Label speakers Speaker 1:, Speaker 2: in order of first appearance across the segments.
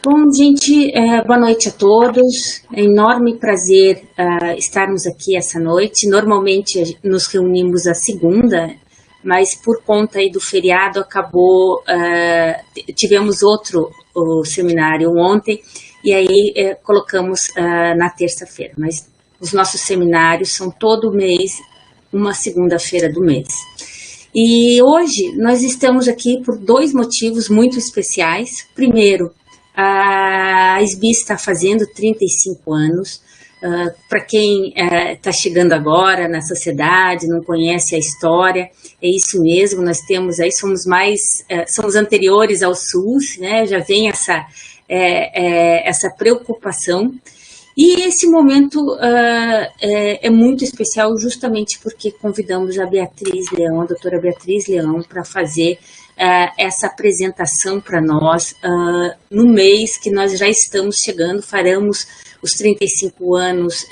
Speaker 1: Bom, gente, boa noite a todos. É um enorme prazer estarmos aqui essa noite. Normalmente nos reunimos à segunda, mas por conta aí do feriado tivemos outro seminário ontem e aí colocamos na terça-feira. Mas os nossos seminários são todo mês, uma segunda-feira do mês. E hoje nós estamos aqui por dois motivos muito especiais. Primeiro, a SBIS está fazendo 35 anos. Para quem está chegando agora na sociedade, não conhece a história, é isso mesmo, nós temos aí, somos anteriores ao SUS, né? Já vem essa preocupação. E esse momento é muito especial justamente porque convidamos a Beatriz Leão, a doutora Beatriz Leão, para fazer essa apresentação para nós no mês que nós já estamos chegando. Faremos os 35 anos,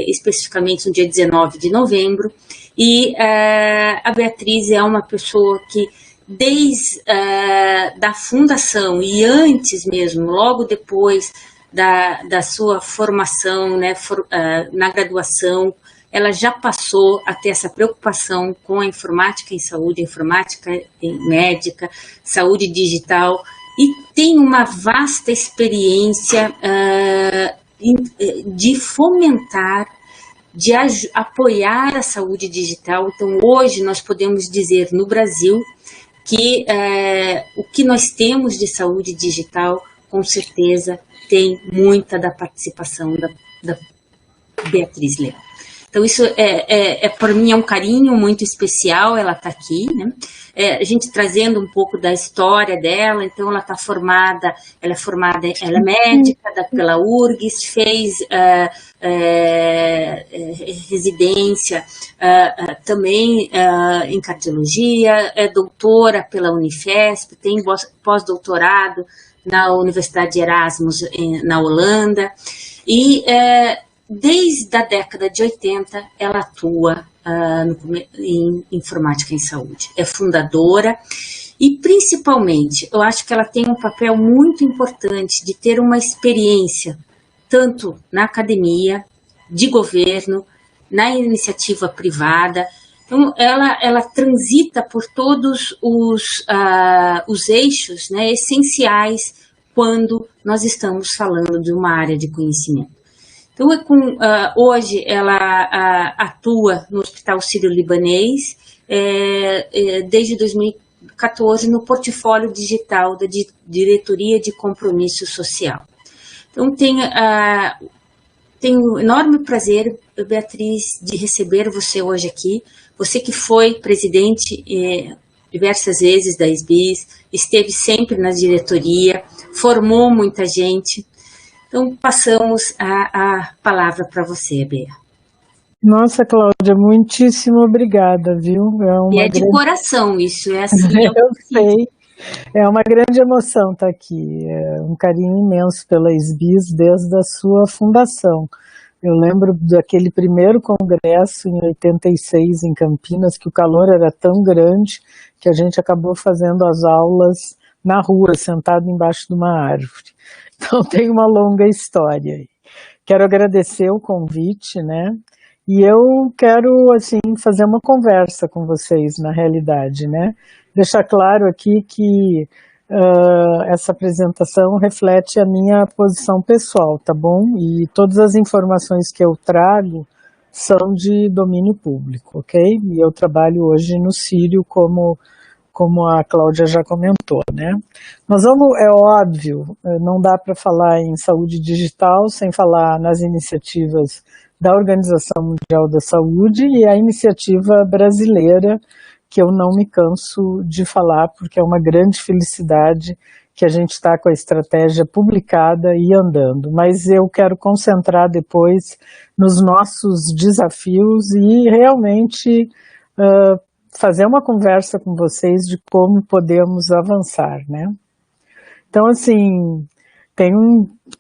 Speaker 1: especificamente no dia 19 de novembro, e a Beatriz é uma pessoa que desde da fundação e antes mesmo, logo depois da sua formação, né, na graduação, ela já passou a ter essa preocupação com a informática em saúde, a informática em médica, saúde digital, e tem uma vasta experiência de fomentar, de apoiar a saúde digital. Então, hoje nós podemos dizer no Brasil que o que nós temos de saúde digital, com certeza, tem muita da participação da Beatriz Leão. Então, isso para mim é um carinho muito especial, ela está aqui, né? A gente trazendo um pouco da história dela. Então, ela é médica pela URGS, fez residência também em cardiologia, é doutora pela Unifesp, tem pós-doutorado na Universidade de Erasmus, na Holanda, e desde a década de 80 ela atua em informática em saúde. É fundadora e, principalmente, eu acho que ela tem um papel muito importante de ter uma experiência tanto na academia, de governo, na iniciativa privada. Então, ela transita por todos os eixos, né, essenciais quando nós estamos falando de uma área de conhecimento. Então, hoje ela atua no Hospital Sírio-Libanês desde 2014 no portfólio digital da Diretoria de Compromisso Social. Então, tenho um enorme prazer, Beatriz, de receber você hoje aqui. Você que foi presidente diversas vezes da SBIS, esteve sempre na diretoria, formou muita gente. Então, passamos a palavra para você, Bea.
Speaker 2: Nossa, Cláudia, muitíssimo obrigada, viu?
Speaker 1: E de coração, isso é assim.
Speaker 2: Eu sei. É uma grande emoção estar aqui, é um carinho imenso pela SBIS desde a sua fundação. Eu lembro daquele primeiro congresso em 86 em Campinas, que o calor era tão grande que a gente acabou fazendo as aulas na rua, sentado embaixo de uma árvore. Então tem uma longa história aí. Quero agradecer o convite, né? E eu quero, assim, fazer uma conversa com vocês, na realidade, né? Deixar claro aqui que essa apresentação reflete a minha posição pessoal, tá bom? E todas as informações que eu trago são de domínio público, ok? E eu trabalho hoje no Sírio, como a Cláudia já comentou, né? Nós vamos, é óbvio, não dá para falar em saúde digital sem falar nas iniciativas da Organização Mundial da Saúde e a iniciativa brasileira, que eu não me canso de falar, porque é uma grande felicidade que a gente está com a estratégia publicada e andando. Mas eu quero concentrar depois nos nossos desafios e realmente fazer uma conversa com vocês de como podemos avançar, né? Então, assim, tem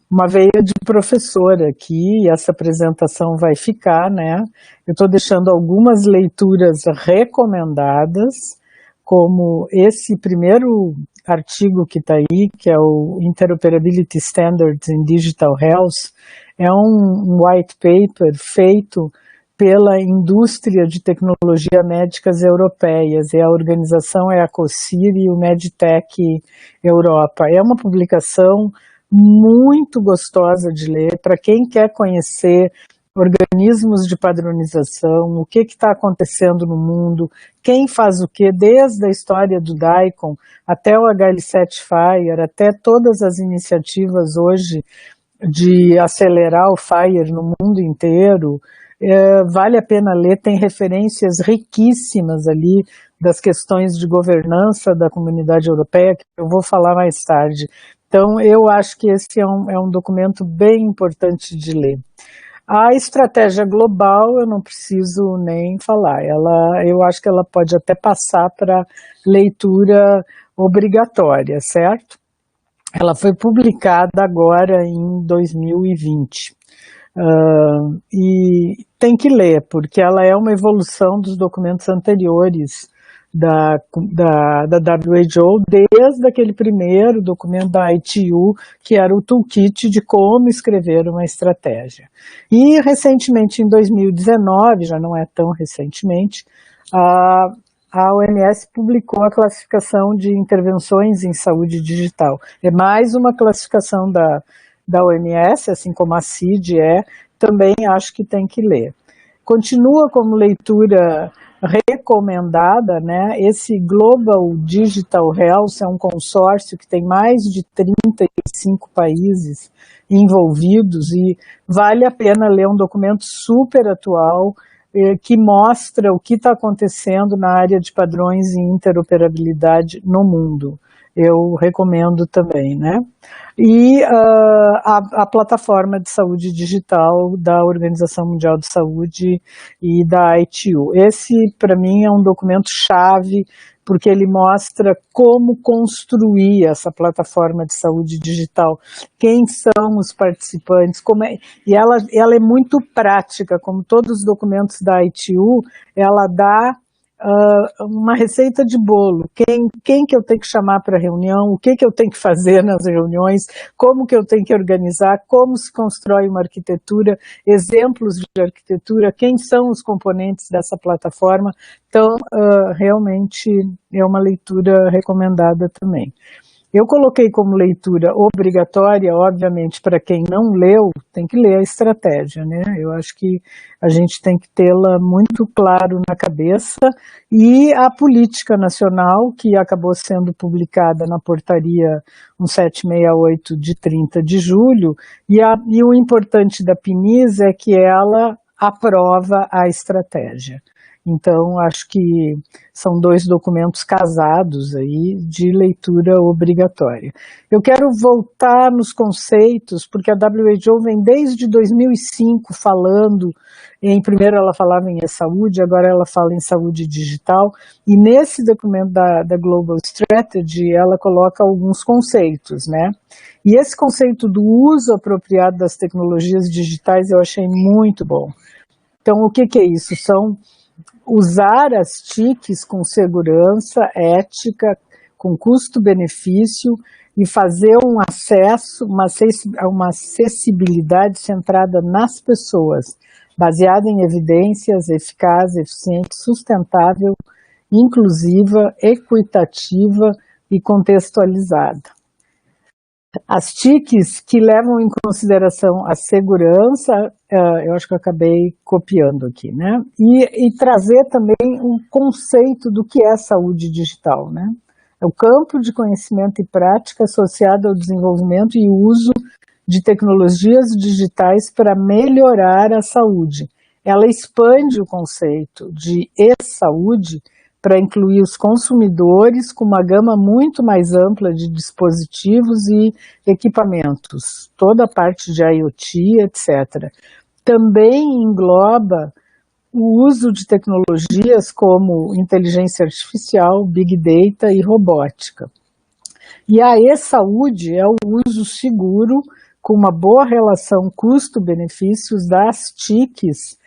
Speaker 2: uma veia de professora aqui, e essa apresentação vai ficar, né? Eu estou deixando algumas leituras recomendadas, como esse primeiro artigo que está aí, que é o Interoperability Standards in Digital Health, é um white paper feito pela indústria de tecnologia médicas europeias, e a organização é a COSIR e o Medtech Europa. É uma publicação muito gostosa de ler para quem quer conhecer organismos de padronização, o que está acontecendo no mundo, quem faz o que, desde a história do DICOM até o HL7 FHIR, até todas as iniciativas hoje de acelerar o FHIR no mundo inteiro. Vale a pena ler, tem referências riquíssimas ali das questões de governança da Comunidade Europeia, que eu vou falar mais tarde. Então, eu acho que esse é um documento bem importante de ler. A estratégia global, eu não preciso nem falar, eu acho que ela pode até passar para leitura obrigatória, certo? Ela foi publicada agora em 2020. E tem que ler, porque ela é uma evolução dos documentos anteriores da WHO, desde aquele primeiro documento da ITU, que era o toolkit de como escrever uma estratégia. E recentemente, em 2019, já não é tão recentemente, a OMS publicou a classificação de intervenções em saúde digital. É mais uma classificação da OMS, assim como a CID também acho que tem que ler. Continua como leitura recomendada, né? Esse Global Digital Health é um consórcio que tem mais de 35 países envolvidos e vale a pena ler um documento super atual que mostra o que está acontecendo na área de padrões e interoperabilidade no mundo. Eu recomendo também, né? E a plataforma de saúde digital da Organização Mundial de Saúde e da ITU. Esse, para mim, é um documento chave, porque ele mostra como construir essa plataforma de saúde digital, quem são os participantes, e ela é muito prática, como todos os documentos da ITU, ela dá uma receita de bolo, quem que eu tenho que chamar para a reunião, o que eu tenho que fazer nas reuniões, como que eu tenho que organizar, como se constrói uma arquitetura, exemplos de arquitetura, quem são os componentes dessa plataforma. Então, realmente é uma leitura recomendada também. Eu coloquei como leitura obrigatória, obviamente, para quem não leu, tem que ler a estratégia, né? Eu acho que a gente tem que tê-la muito claro na cabeça, e a política nacional, que acabou sendo publicada na portaria 1768 de 30 de julho, e o importante da PNIS é que ela aprova a estratégia. Então, acho que são dois documentos casados aí de leitura obrigatória. Eu quero voltar nos conceitos, porque a WHO vem desde 2005 falando, primeiro ela falava em e-saúde, agora ela fala em saúde digital, e nesse documento da Global Strategy ela coloca alguns conceitos, né? E esse conceito do uso apropriado das tecnologias digitais eu achei muito bom. Então, o que é isso? São usar as TICs com segurança, ética, com custo-benefício, e fazer um acesso, uma acessibilidade centrada nas pessoas, baseada em evidências, eficaz, eficiente, sustentável, inclusiva, equitativa e contextualizada. As TICs que levam em consideração a segurança, eu acho que eu acabei copiando aqui, né? E trazer também um conceito do que é saúde digital, né? É o campo de conhecimento e prática associado ao desenvolvimento e uso de tecnologias digitais para melhorar a saúde. Ela expande o conceito de e-saúde para incluir os consumidores com uma gama muito mais ampla de dispositivos e equipamentos, toda a parte de IoT, etc. Também engloba o uso de tecnologias como inteligência artificial, big data e robótica. E a e-saúde é o uso seguro, com uma boa relação custo-benefícios das TICs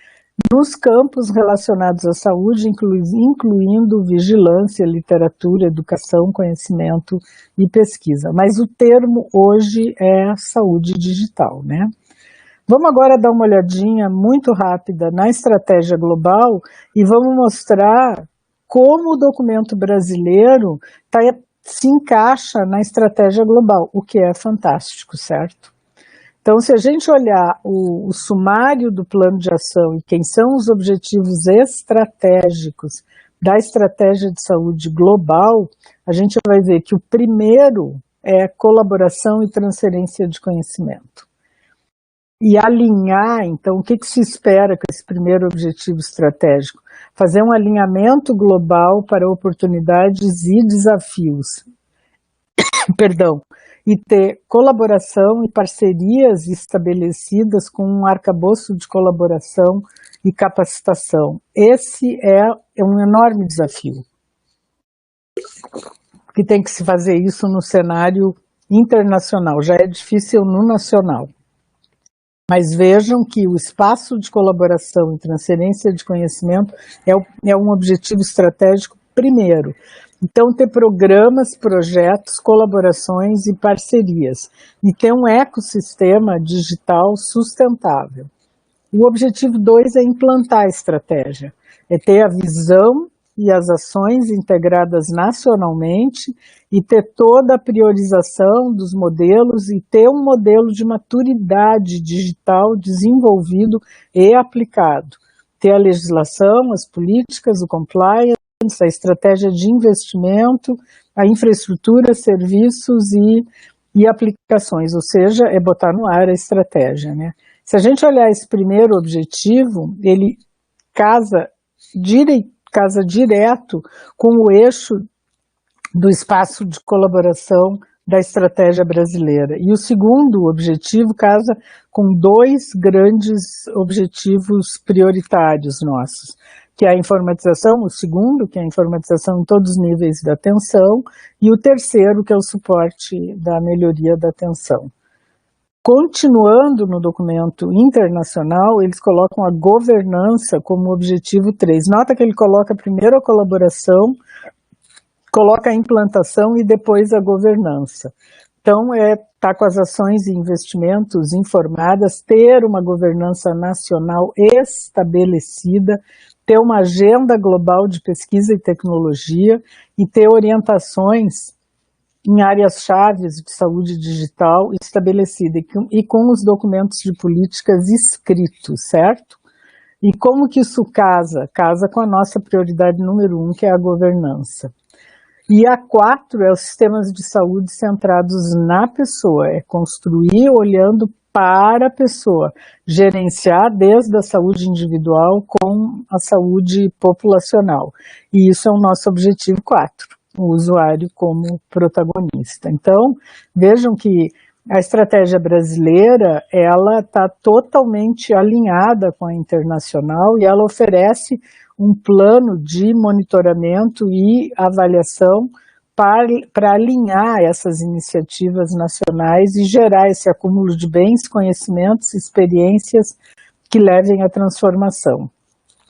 Speaker 2: nos campos relacionados à saúde, incluindo vigilância, literatura, educação, conhecimento e pesquisa. Mas o termo hoje é saúde digital, né? Vamos agora dar uma olhadinha muito rápida na estratégia global e vamos mostrar como o documento brasileiro se encaixa na estratégia global, o que é fantástico, certo? Então, se a gente olhar o sumário do plano de ação e quem são os objetivos estratégicos da estratégia de saúde global, a gente vai ver que o primeiro é colaboração e transferência de conhecimento. E alinhar, então, o que se espera com esse primeiro objetivo estratégico? Fazer um alinhamento global para oportunidades e desafios. Perdão. E ter colaboração e parcerias estabelecidas com um arcabouço de colaboração e capacitação. Esse é um enorme desafio. Que tem que se fazer isso no cenário internacional, já é difícil no nacional. Mas vejam que o espaço de colaboração e transferência de conhecimento é um objetivo estratégico primeiro. Então, ter programas, projetos, colaborações e parcerias. E ter um ecossistema digital sustentável. O objetivo 2 é implantar a estratégia. É ter a visão e as ações integradas nacionalmente e ter toda a priorização dos modelos e ter um modelo de maturidade digital desenvolvido e aplicado. Ter a legislação, as políticas, o compliance, a estratégia de investimento, a infraestrutura, serviços e aplicações, ou seja, é botar no ar a estratégia, né? Se a gente olhar esse primeiro objetivo, ele casa direto com o eixo do espaço de colaboração da estratégia brasileira. E o segundo objetivo casa com 2 grandes objetivos prioritários nossos, que é a informatização, o segundo, que é a informatização em todos os níveis da atenção, e o terceiro, que é o suporte da melhoria da atenção. Continuando no documento internacional, eles colocam a governança como objetivo 3. Nota que ele coloca primeiro a colaboração, coloca a implantação e depois a governança. Então, tá com as ações e investimentos informadas, ter uma governança nacional estabelecida, ter uma agenda global de pesquisa e tecnologia e ter orientações em áreas-chave de saúde digital estabelecida e com os documentos de políticas escritos, certo? E como que isso casa? Casa com a nossa prioridade número 1, que é a governança. E a 4 é os sistemas de saúde centrados na pessoa, é construir olhando para a pessoa, gerenciar desde a saúde individual com a saúde populacional. E isso é o nosso objetivo 4, o usuário como protagonista. Então, vejam que a estratégia brasileira, ela está totalmente alinhada com a internacional e ela oferece um plano de monitoramento e avaliação para alinhar essas iniciativas nacionais e gerar esse acúmulo de bens, conhecimentos, experiências que levem à transformação.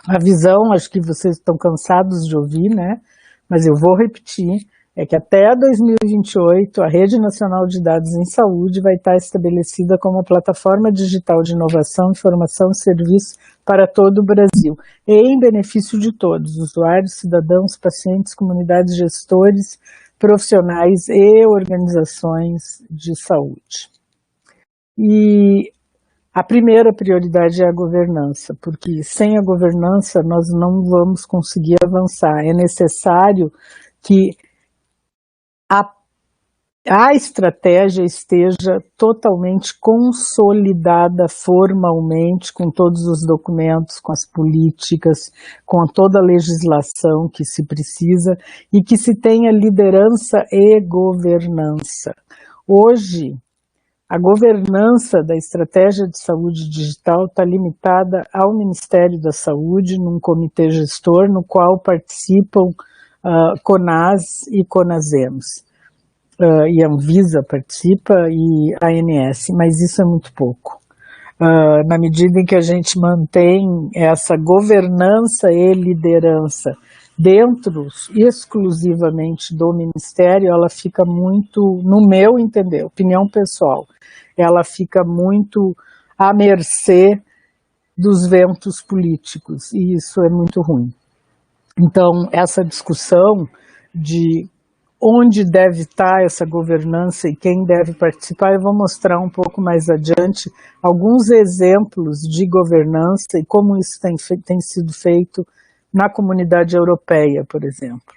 Speaker 2: A visão, acho que vocês estão cansados de ouvir, né? Mas eu vou repetir, é que até 2028 a Rede Nacional de Dados em Saúde vai estar estabelecida como uma plataforma digital de inovação, informação e serviço para todo o Brasil, e em benefício de todos, usuários, cidadãos, pacientes, comunidades, gestores, profissionais e organizações de saúde. E a primeira prioridade é a governança, porque sem a governança nós não vamos conseguir avançar. É necessário que a estratégia esteja totalmente consolidada formalmente, com todos os documentos, com as políticas, com toda a legislação que se precisa e que se tenha liderança e governança. Hoje, a governança da estratégia de saúde digital está limitada ao Ministério da Saúde, num comitê gestor, no qual participam CONAS e CONASEMS. E a Anvisa participa e a ANS, mas isso é muito pouco. na medida em que a gente mantém essa governança e liderança dentro exclusivamente do Ministério, ela fica muito, no meu entender, opinião pessoal, ela fica muito à mercê dos ventos políticos, e isso é muito ruim. Então, essa discussão de onde deve estar essa governança e quem deve participar, eu vou mostrar um pouco mais adiante alguns exemplos de governança e como isso tem sido feito na comunidade europeia, por exemplo,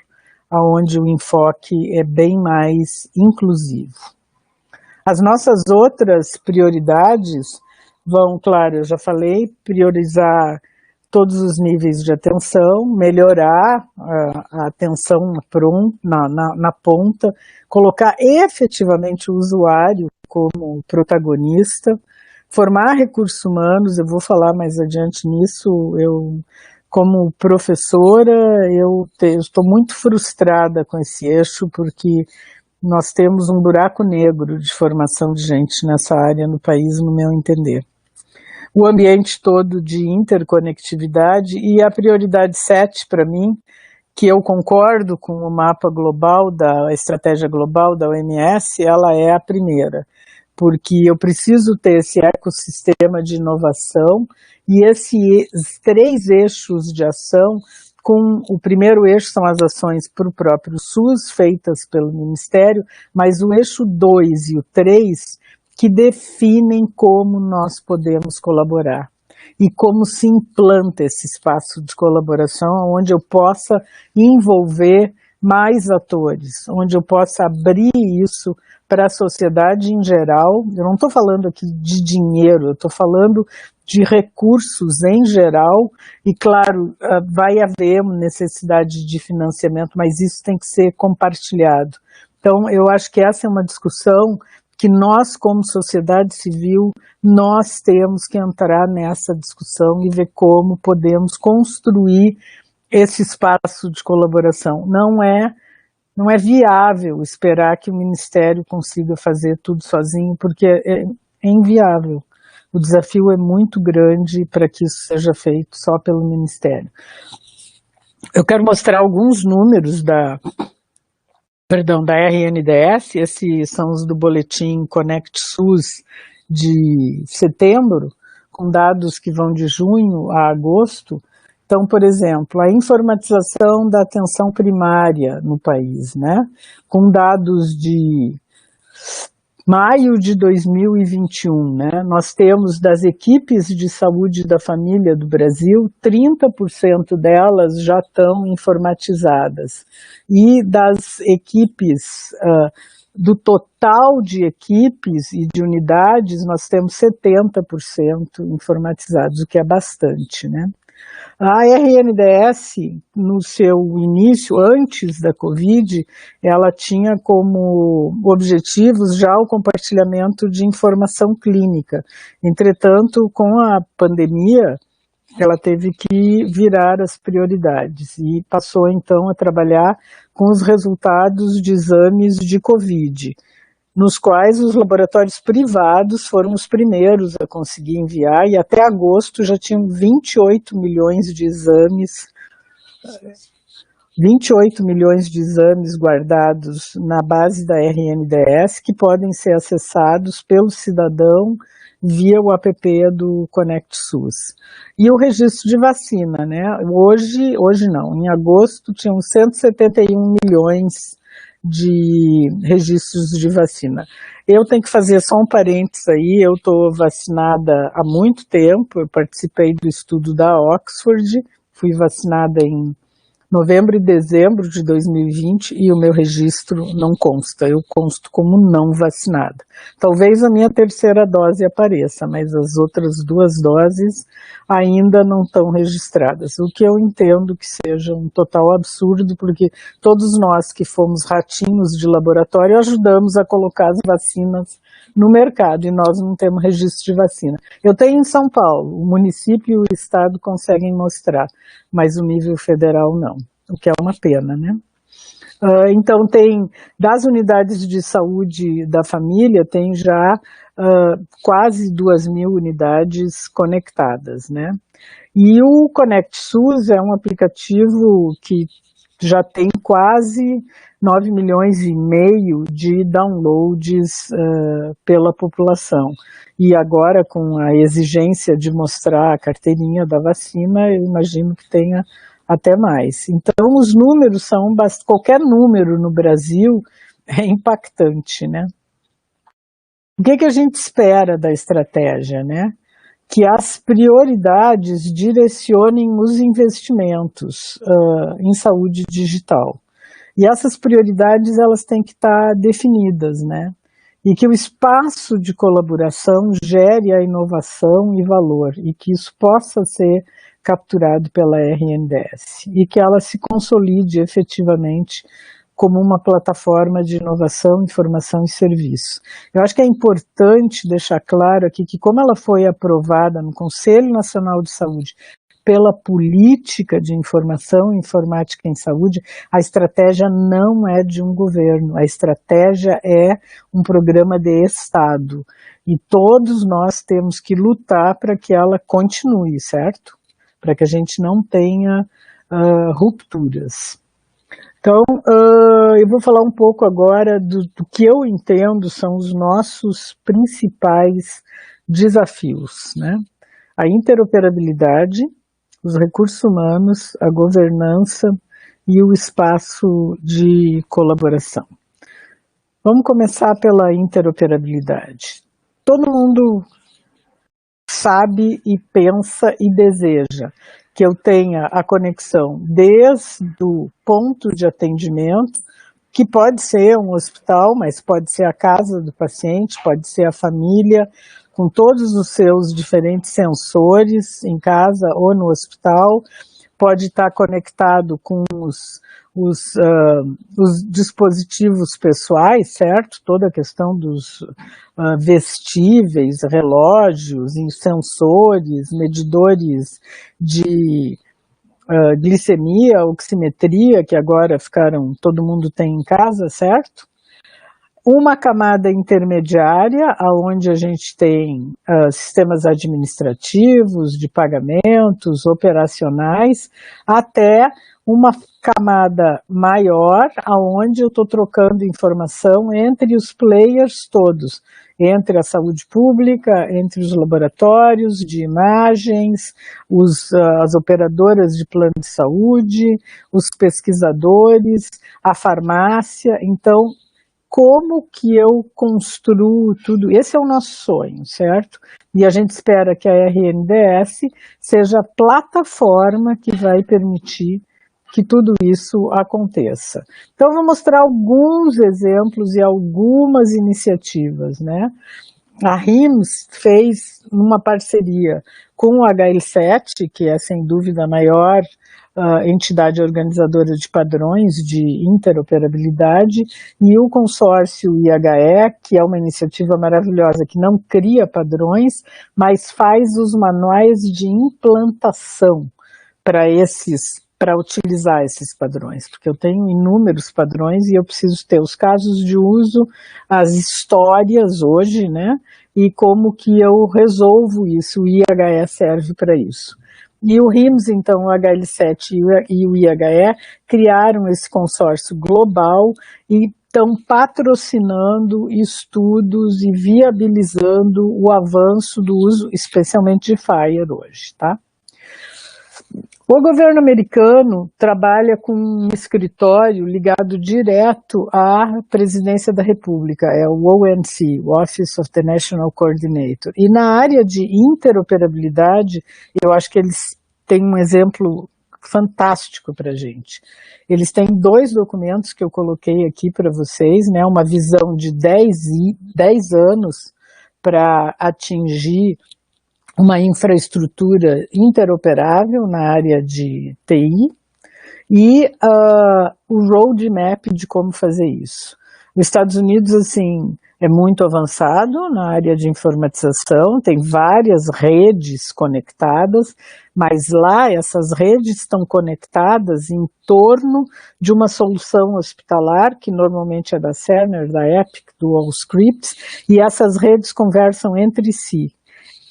Speaker 2: onde o enfoque é bem mais inclusivo. As nossas outras prioridades vão, claro, eu já falei, priorizar todos os níveis de atenção, melhorar a atenção na ponta, colocar efetivamente o usuário como protagonista, formar recursos humanos, eu vou falar mais adiante nisso, eu, como professora, eu estou muito frustrada com esse eixo, porque nós temos um buraco negro de formação de gente nessa área no país, no meu entender. O ambiente todo de interconectividade e a prioridade 7 para mim, que eu concordo com o mapa global, da estratégia global da OMS, ela é a primeira, porque eu preciso ter esse ecossistema de inovação e esses 3 eixos de ação, com o primeiro eixo são as ações para o próprio SUS, feitas pelo Ministério, mas o eixo 2 e o 3, que definem como nós podemos colaborar e como se implanta esse espaço de colaboração, onde eu possa envolver mais atores, onde eu possa abrir isso para a sociedade em geral. Eu não estou falando aqui de dinheiro, eu estou falando de recursos em geral, e claro, vai haver necessidade de financiamento, mas isso tem que ser compartilhado. Então, eu acho que essa é uma discussão que nós, como sociedade civil, nós temos que entrar nessa discussão e ver como podemos construir esse espaço de colaboração. Não é viável esperar que o Ministério consiga fazer tudo sozinho, porque é inviável. O desafio é muito grande para que isso seja feito só pelo Ministério. Eu quero mostrar alguns números da RNDS, esses são os do boletim Conect SUS de setembro, com dados que vão de junho a agosto. Então, por exemplo, a informatização da atenção primária no país, né? Com dados de maio de 2021, né? Nós temos das equipes de saúde da família do Brasil, 30% delas já estão informatizadas. E das equipes, do total de equipes e de unidades, nós temos 70% informatizados, o que é bastante, né? A RNDS, no seu início, antes da Covid, ela tinha como objetivos já o compartilhamento de informação clínica. Entretanto, com a pandemia, ela teve que virar as prioridades e passou então a trabalhar com os resultados de exames de Covid, nos quais os laboratórios privados foram os primeiros a conseguir enviar, e até agosto já tinham 28 milhões de exames, 28 milhões de exames guardados na base da RNDS, que podem ser acessados pelo cidadão via o app do Conect SUS. E o registro de vacina, né? Hoje não, em agosto tinham 171 milhões de registros de vacina. Eu tenho que fazer só um parênteses aí, eu estou vacinada há muito tempo, eu participei do estudo da Oxford, fui vacinada em novembro e dezembro de 2020 e o meu registro não consta, eu consto como não vacinada. Talvez a minha terceira dose apareça, mas as outras 2 doses ainda não estão registradas, o que eu entendo que seja um total absurdo, porque todos nós que fomos ratinhos de laboratório ajudamos a colocar as vacinas no mercado e nós não temos registro de vacina. Eu tenho em São Paulo, o município e o estado conseguem mostrar, mas o nível federal não, o que é uma pena, né? Então, das unidades de saúde da família, tem já quase 2.000 unidades conectadas, né? E o Conect SUS é um aplicativo que já tem quase 9,5 milhões de downloads pela população. E agora, com a exigência de mostrar a carteirinha da vacina, eu imagino que tenha até mais. Então, os números qualquer número no Brasil é impactante, né? O que a gente espera da estratégia, né? Que as prioridades direcionem os investimentos em saúde digital. E essas prioridades, elas têm que estar definidas, né? E que o espaço de colaboração gere a inovação e valor, e que isso possa ser capturado pela RNDS, e que ela se consolide efetivamente como uma plataforma de inovação, informação e serviço. Eu acho que é importante deixar claro aqui que, como ela foi aprovada no Conselho Nacional de Saúde pela política de informação e informática em saúde, a estratégia não é de um governo, a estratégia é um programa de Estado. E todos nós temos que lutar para que ela continue, certo? Para que a gente não tenha rupturas. Então, eu vou falar um pouco agora do que eu entendo são os nossos principais desafios, né? A interoperabilidade, os recursos humanos, a governança e o espaço de colaboração. Vamos começar pela interoperabilidade. Todo mundo sabe e pensa e deseja que eu tenha a conexão desde o ponto de atendimento, que pode ser um hospital, mas pode ser a casa do paciente, pode ser a família, com todos os seus diferentes sensores em casa ou no hospital, pode estar conectado com os dispositivos pessoais, certo? Toda a questão dos vestíveis, relógios, sensores, medidores de glicemia, oximetria, que agora todo mundo tem em casa, certo? Uma camada intermediária, onde a gente tem sistemas administrativos, de pagamentos, operacionais, até uma camada maior, onde eu estou trocando informação entre os players todos, entre a saúde pública, entre os laboratórios de imagens, as operadoras de plano de saúde, os pesquisadores, a farmácia. Então, como que eu construo tudo? Esse é o nosso sonho, certo? E a gente espera que a RNDS seja a plataforma que vai permitir que tudo isso aconteça. Então, eu vou mostrar alguns exemplos e algumas iniciativas, né? A RIMS fez uma parceria com o HL7, que é sem dúvida a maior entidade organizadora de padrões de interoperabilidade, e o consórcio IHE, que é uma iniciativa maravilhosa que não cria padrões, mas faz os manuais de implantação para utilizar esses padrões, porque eu tenho inúmeros padrões e eu preciso ter os casos de uso, as histórias hoje, né, e como que eu resolvo isso. O IHE serve para isso. E o RIMS, então, o HL7 e o IHE criaram esse consórcio global e estão patrocinando estudos e viabilizando o avanço do uso, especialmente de FHIR hoje, tá? O governo americano trabalha com um escritório ligado direto à presidência da República, é o ONC, o Office of the National Coordinator. E na área de interoperabilidade, eu acho que eles têm um exemplo fantástico para a gente. Eles têm 2 documentos que eu coloquei aqui para vocês, né, uma visão de 10 anos para atingir uma infraestrutura interoperável na área de TI e o roadmap de como fazer isso. Os Estados Unidos, assim, é muito avançado na área de informatização, tem várias redes conectadas, mas lá essas redes estão conectadas em torno de uma solução hospitalar, que normalmente é da Cerner, da Epic, do Allscripts, e essas redes conversam entre si.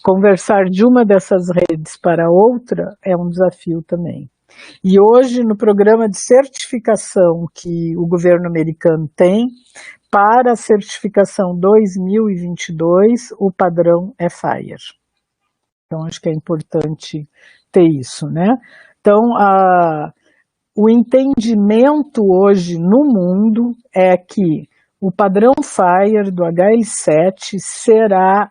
Speaker 2: Conversar de uma dessas redes para outra é um desafio também. E hoje, no programa de certificação que o governo americano tem, para a certificação 2022, o padrão é FHIR. Então, acho que é importante ter isso, né? Então, o entendimento hoje no mundo é que o padrão FHIR do HL7 será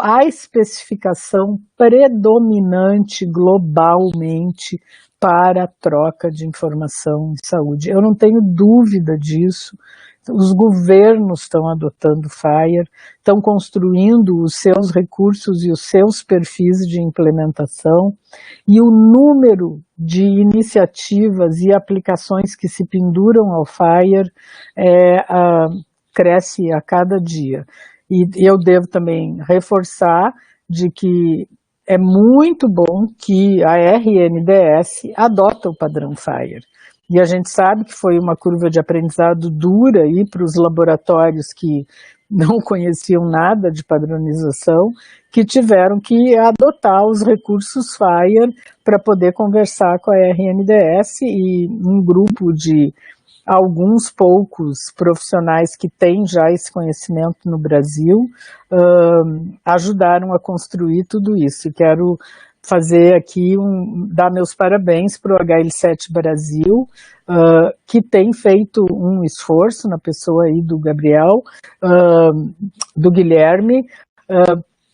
Speaker 2: a especificação predominante globalmente para a troca de informação em saúde. Eu não tenho dúvida disso. Os governos estão adotando FHIR, estão construindo os seus recursos e os seus perfis de implementação, e o número de iniciativas e aplicações que se penduram ao FHIR cresce a cada dia. E eu devo também reforçar de que é muito bom que a RNDS adota o padrão FHIR. E a gente sabe que foi uma curva de aprendizado dura aí para os laboratórios que não conheciam nada de padronização, que tiveram que adotar os recursos FHIR para poder conversar com a RNDS, e um grupo de alguns poucos profissionais que têm já esse conhecimento no Brasil ajudaram a construir tudo isso. Quero fazer aqui, dar meus parabéns para o HL7 Brasil, que tem feito um esforço na pessoa aí do Gabriel, do Guilherme,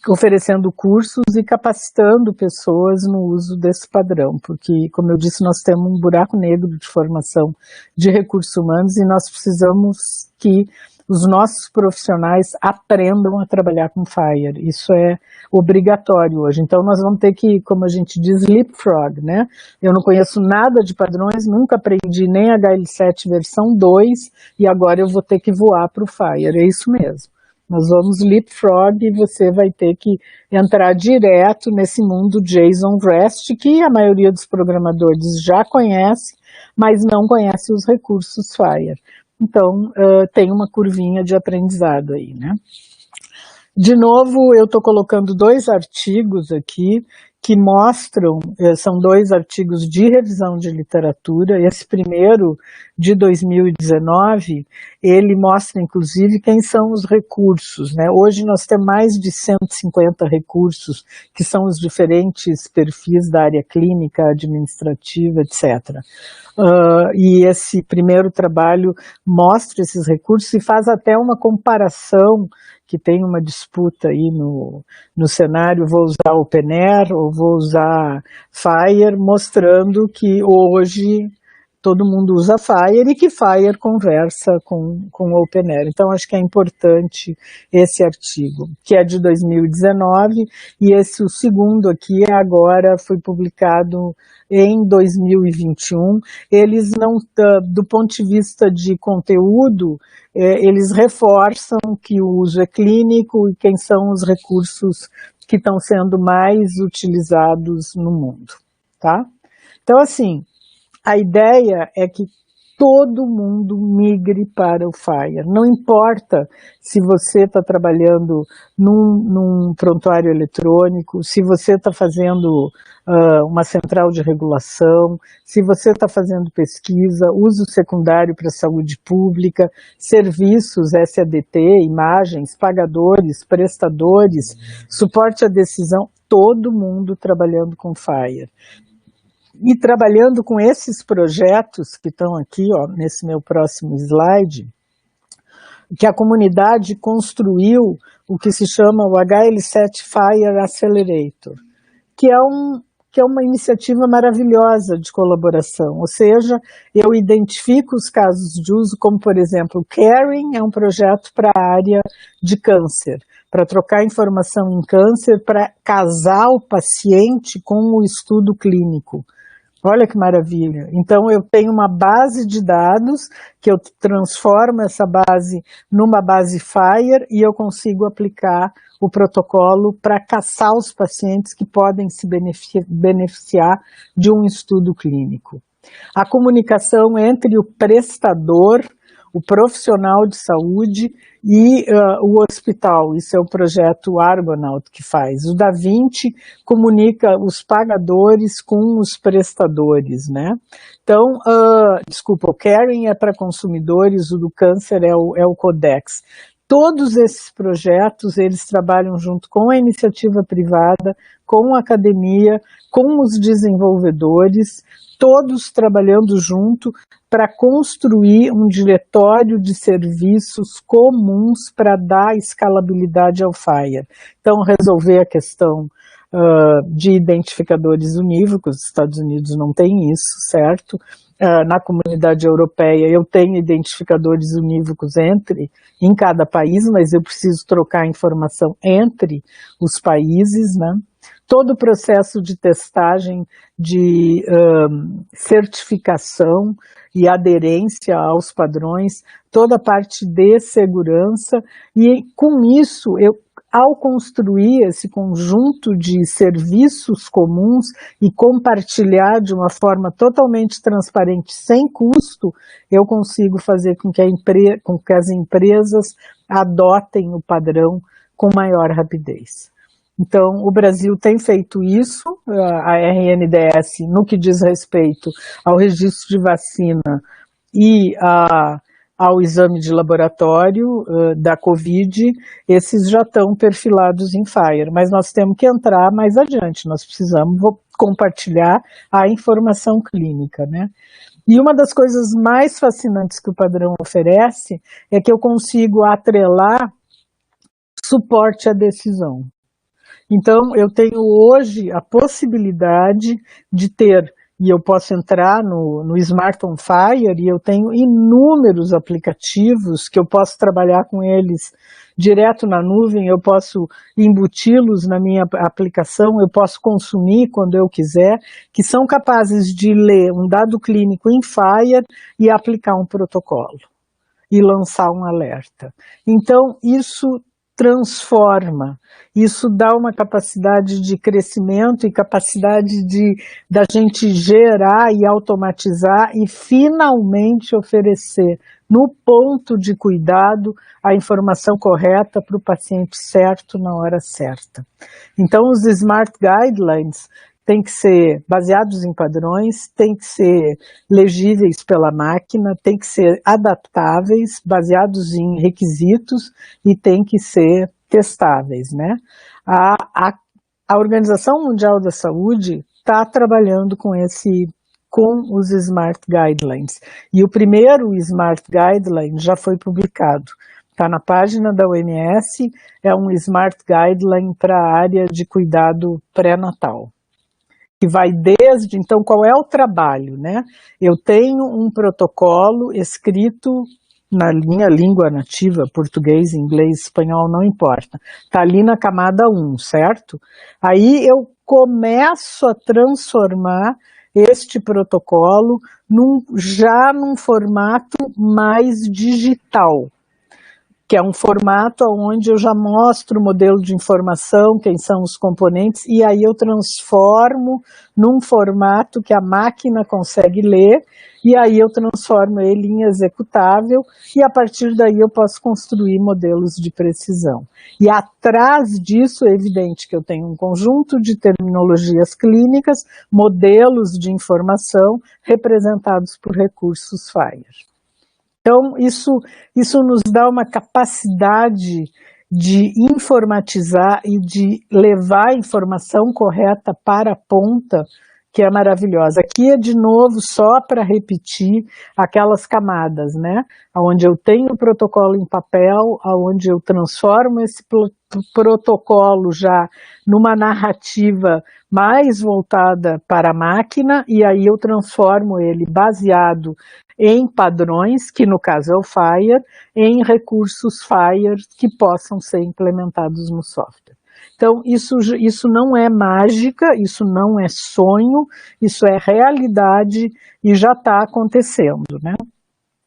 Speaker 2: oferecendo cursos e capacitando pessoas no uso desse padrão, porque, como eu disse, nós temos um buraco negro de formação de recursos humanos e nós precisamos que os nossos profissionais aprendam a trabalhar com FHIR. Isso é obrigatório hoje. Então, nós vamos ter que, como a gente diz, leapfrog, né? Eu não conheço nada de padrões, nunca aprendi nem HL7 versão 2, e agora eu vou ter que voar para o FHIR. É isso mesmo. Nós vamos leapfrog e você vai ter que entrar direto nesse mundo JSON REST, que a maioria dos programadores já conhece, mas não conhece os recursos FHIR. Então, tem uma curvinha de aprendizado aí, né? De novo, eu estou colocando 2 artigos aqui que mostram, são 2 artigos de revisão de literatura. Esse primeiro, de 2019, ele mostra, inclusive, quem são os recursos, né? Hoje nós temos mais de 150 recursos, que são os diferentes perfis da área clínica, administrativa, etc. E esse primeiro trabalho mostra esses recursos e faz até uma comparação, que tem uma disputa aí no cenário, vou usar o OpenAir ou vou usar FHIR, mostrando que hoje todo mundo usa FHIR e que FHIR conversa com o OpenAir. Então, acho que é importante esse artigo, que é de 2019, e o segundo aqui agora foi publicado em 2021. Eles não, do ponto de vista de conteúdo, eles reforçam que o uso é clínico e quem são os recursos que estão sendo mais utilizados no mundo, tá? Então, assim, a ideia é que todo mundo migre para o FHIR. Não importa se você está trabalhando num prontuário eletrônico, se você está fazendo uma central de regulação, se você está fazendo pesquisa, uso secundário para saúde pública, serviços SADT, imagens, pagadores, prestadores, suporte à decisão, todo mundo trabalhando com FHIR. E trabalhando com esses projetos que estão aqui, ó, nesse meu próximo slide, que a comunidade construiu o que se chama o HL7 FHIR Accelerator, que é uma iniciativa maravilhosa de colaboração, ou seja, eu identifico os casos de uso, como por exemplo, o Caring é um projeto para a área de câncer, para trocar informação em câncer, para casar o paciente com o estudo clínico. Olha que maravilha. Então, eu tenho uma base de dados que eu transformo essa base numa base FHIR e eu consigo aplicar o protocolo para caçar os pacientes que podem se beneficiar de um estudo clínico. A comunicação entre o prestador, o profissional de saúde e o hospital, isso é o projeto Argonaut que faz. O Da Vinci comunica os pagadores com os prestadores, né? Então, desculpa, o Caring é para consumidores, o do câncer é o Codex. Todos esses projetos, eles trabalham junto com a iniciativa privada, com a academia, com os desenvolvedores, todos trabalhando junto para construir um diretório de serviços comuns para dar escalabilidade ao FHIR. Então, resolver a questão de identificadores unívocos, os Estados Unidos não tem isso, certo? Na comunidade europeia eu tenho identificadores unívocos em cada país, mas eu preciso trocar informação entre os países, né? Todo o processo de testagem, de certificação e aderência aos padrões, toda a parte de segurança, e com isso, ao construir esse conjunto de serviços comuns e compartilhar de uma forma totalmente transparente, sem custo, eu consigo fazer com que as empresas adotem o padrão com maior rapidez. Então, o Brasil tem feito isso, a RNDS, no que diz respeito ao registro de vacina e ao exame de laboratório da Covid, esses já estão perfilados em FHIR, mas nós temos que entrar mais adiante, nós precisamos compartilhar a informação clínica, né? E uma das coisas mais fascinantes que o padrão oferece é que eu consigo atrelar suporte à decisão. Então, eu tenho hoje a possibilidade de ter, e eu posso entrar no Smart on FHIR, e eu tenho inúmeros aplicativos que eu posso trabalhar com eles direto na nuvem, eu posso embuti-los na minha aplicação, eu posso consumir quando eu quiser, que são capazes de ler um dado clínico em FHIR e aplicar um protocolo e lançar um alerta. Então, isso transforma, isso dá uma capacidade de crescimento e capacidade da gente gerar e automatizar e finalmente oferecer no ponto de cuidado a informação correta para o paciente certo na hora certa. Então os Smart Guidelines têm que ser baseados em padrões, têm que ser legíveis pela máquina, têm que ser adaptáveis, baseados em requisitos e têm que ser testáveis, né? A Organização Mundial da Saúde está trabalhando com os Smart Guidelines. E o primeiro Smart Guideline já foi publicado. Está na página da OMS, é um Smart Guideline para a área de cuidado pré-natal. Que vai desde, então, qual é o trabalho, né? Eu tenho um protocolo escrito na minha língua nativa, português, inglês, espanhol, não importa. Está ali na camada 1, certo? Aí eu começo a transformar este protocolo já num formato mais digital, que é um formato onde eu já mostro o modelo de informação, quem são os componentes, e aí eu transformo num formato que a máquina consegue ler, e aí eu transformo ele em executável, e a partir daí eu posso construir modelos de precisão. E atrás disso é evidente que eu tenho um conjunto de terminologias clínicas, modelos de informação representados por recursos FHIR. Então, isso nos dá uma capacidade de informatizar e de levar a informação correta para a ponta, que é maravilhosa. Aqui é, de novo, só para repetir aquelas camadas, né? Onde eu tenho o protocolo em papel, onde eu transformo esse protocolo já numa narrativa mais voltada para a máquina, e aí eu transformo ele baseado em padrões, que no caso é o FHIR, em recursos FHIR que possam ser implementados no software. Então, isso não é mágica, isso não é sonho, isso é realidade e já está acontecendo, né?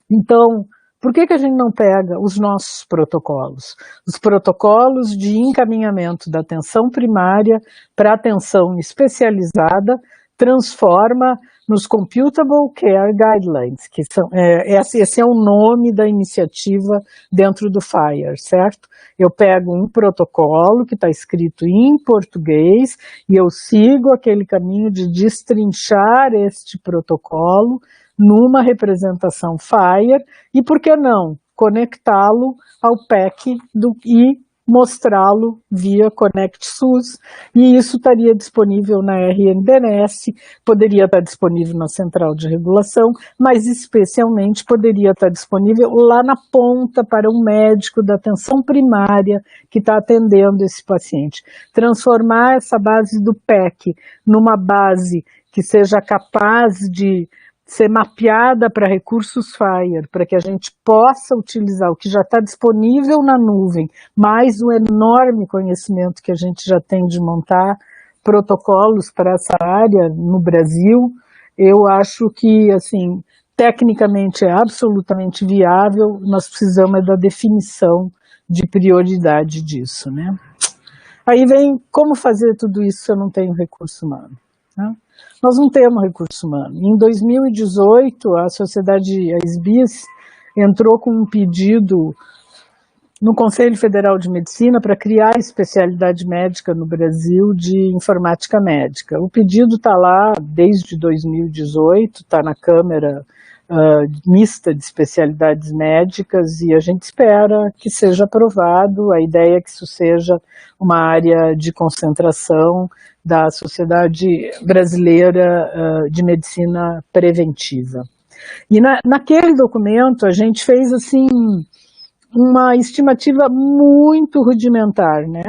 Speaker 2: Então, por que a gente não pega os nossos protocolos? Os protocolos de encaminhamento da atenção primária para atenção especializada, transforma nos Computable Care Guidelines, que são, esse é o nome da iniciativa dentro do FHIR, certo? Eu pego um protocolo que está escrito em português e eu sigo aquele caminho de destrinchar este protocolo numa representação FHIR e, por que não, conectá-lo ao PEC e mostrá-lo via Connect SUS, e isso estaria disponível na RNDNS, poderia estar disponível na Central de Regulação, mas especialmente poderia estar disponível lá na ponta para um médico da atenção primária que está atendendo esse paciente. Transformar essa base do PEC numa base que seja capaz de ser mapeada para recursos FHIR, para que a gente possa utilizar o que já está disponível na nuvem, mais o enorme conhecimento que a gente já tem de montar protocolos para essa área no Brasil, eu acho que, assim, tecnicamente é absolutamente viável, nós precisamos da definição de prioridade disso, né? Aí vem, como fazer tudo isso se eu não tenho recurso humano, né? Nós não temos recurso humano. Em 2018, a sociedade, a SBIS, entrou com um pedido no Conselho Federal de Medicina para criar especialidade médica no Brasil de informática médica. O pedido está lá desde 2018, está na Câmara mista de especialidades médicas e a gente espera que seja aprovado. A ideia é que isso seja uma área de concentração da Sociedade Brasileira de Medicina Preventiva. E naquele documento a gente fez assim uma estimativa muito rudimentar, né?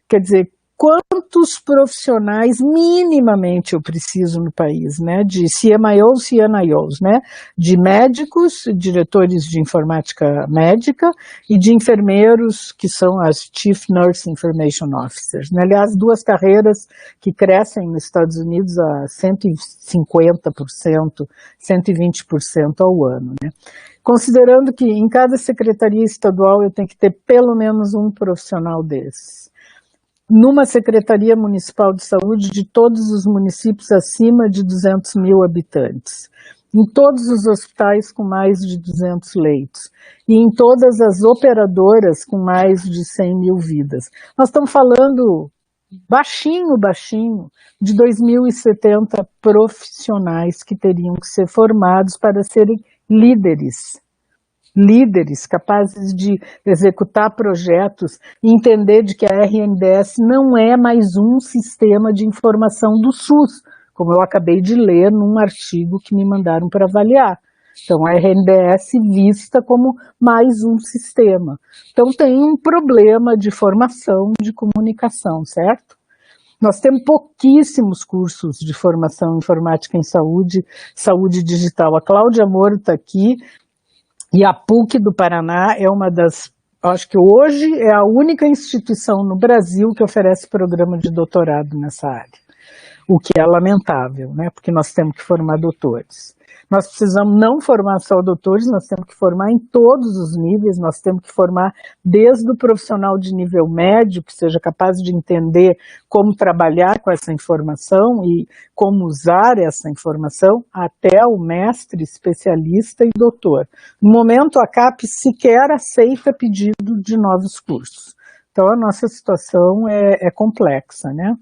Speaker 2: Quer dizer, quantos profissionais minimamente eu preciso no país, né? De CMIOs, CNIOs, né? De médicos, diretores de informática médica e de enfermeiros, que são as Chief Nurse Information Officers, né? Aliás, duas carreiras que crescem nos Estados Unidos a 150%, 120% ao ano, né? Considerando que em cada secretaria estadual eu tenho que ter pelo menos um profissional desses. Numa Secretaria Municipal de Saúde de todos os municípios acima de 200 mil habitantes, em todos os hospitais com mais de 200 leitos, e em todas as operadoras com mais de 100 mil vidas. Nós estamos falando baixinho, de 2.070 profissionais que teriam que ser formados para serem líderes capazes de executar projetos e entender de que a RNDS não é mais um sistema de informação do SUS, como eu acabei de ler num artigo que me mandaram para avaliar. Então, a RNDS vista como mais um sistema. Então, tem um problema de formação, de comunicação, certo? Nós temos pouquíssimos cursos de formação informática em saúde, saúde digital. A Cláudia Moro está aqui, e a PUC do Paraná é uma das, acho que hoje é a única instituição no Brasil que oferece programa de doutorado nessa área, o que é lamentável, né? Porque nós temos que formar doutores. Nós precisamos não formar só doutores, nós temos que formar em todos os níveis, nós temos que formar desde o profissional de nível médio, que seja capaz de entender como trabalhar com essa informação e como usar essa informação, até o mestre, especialista e doutor. No momento, a CAPES sequer aceita pedido de novos cursos. Então, a nossa situação é complexa, né?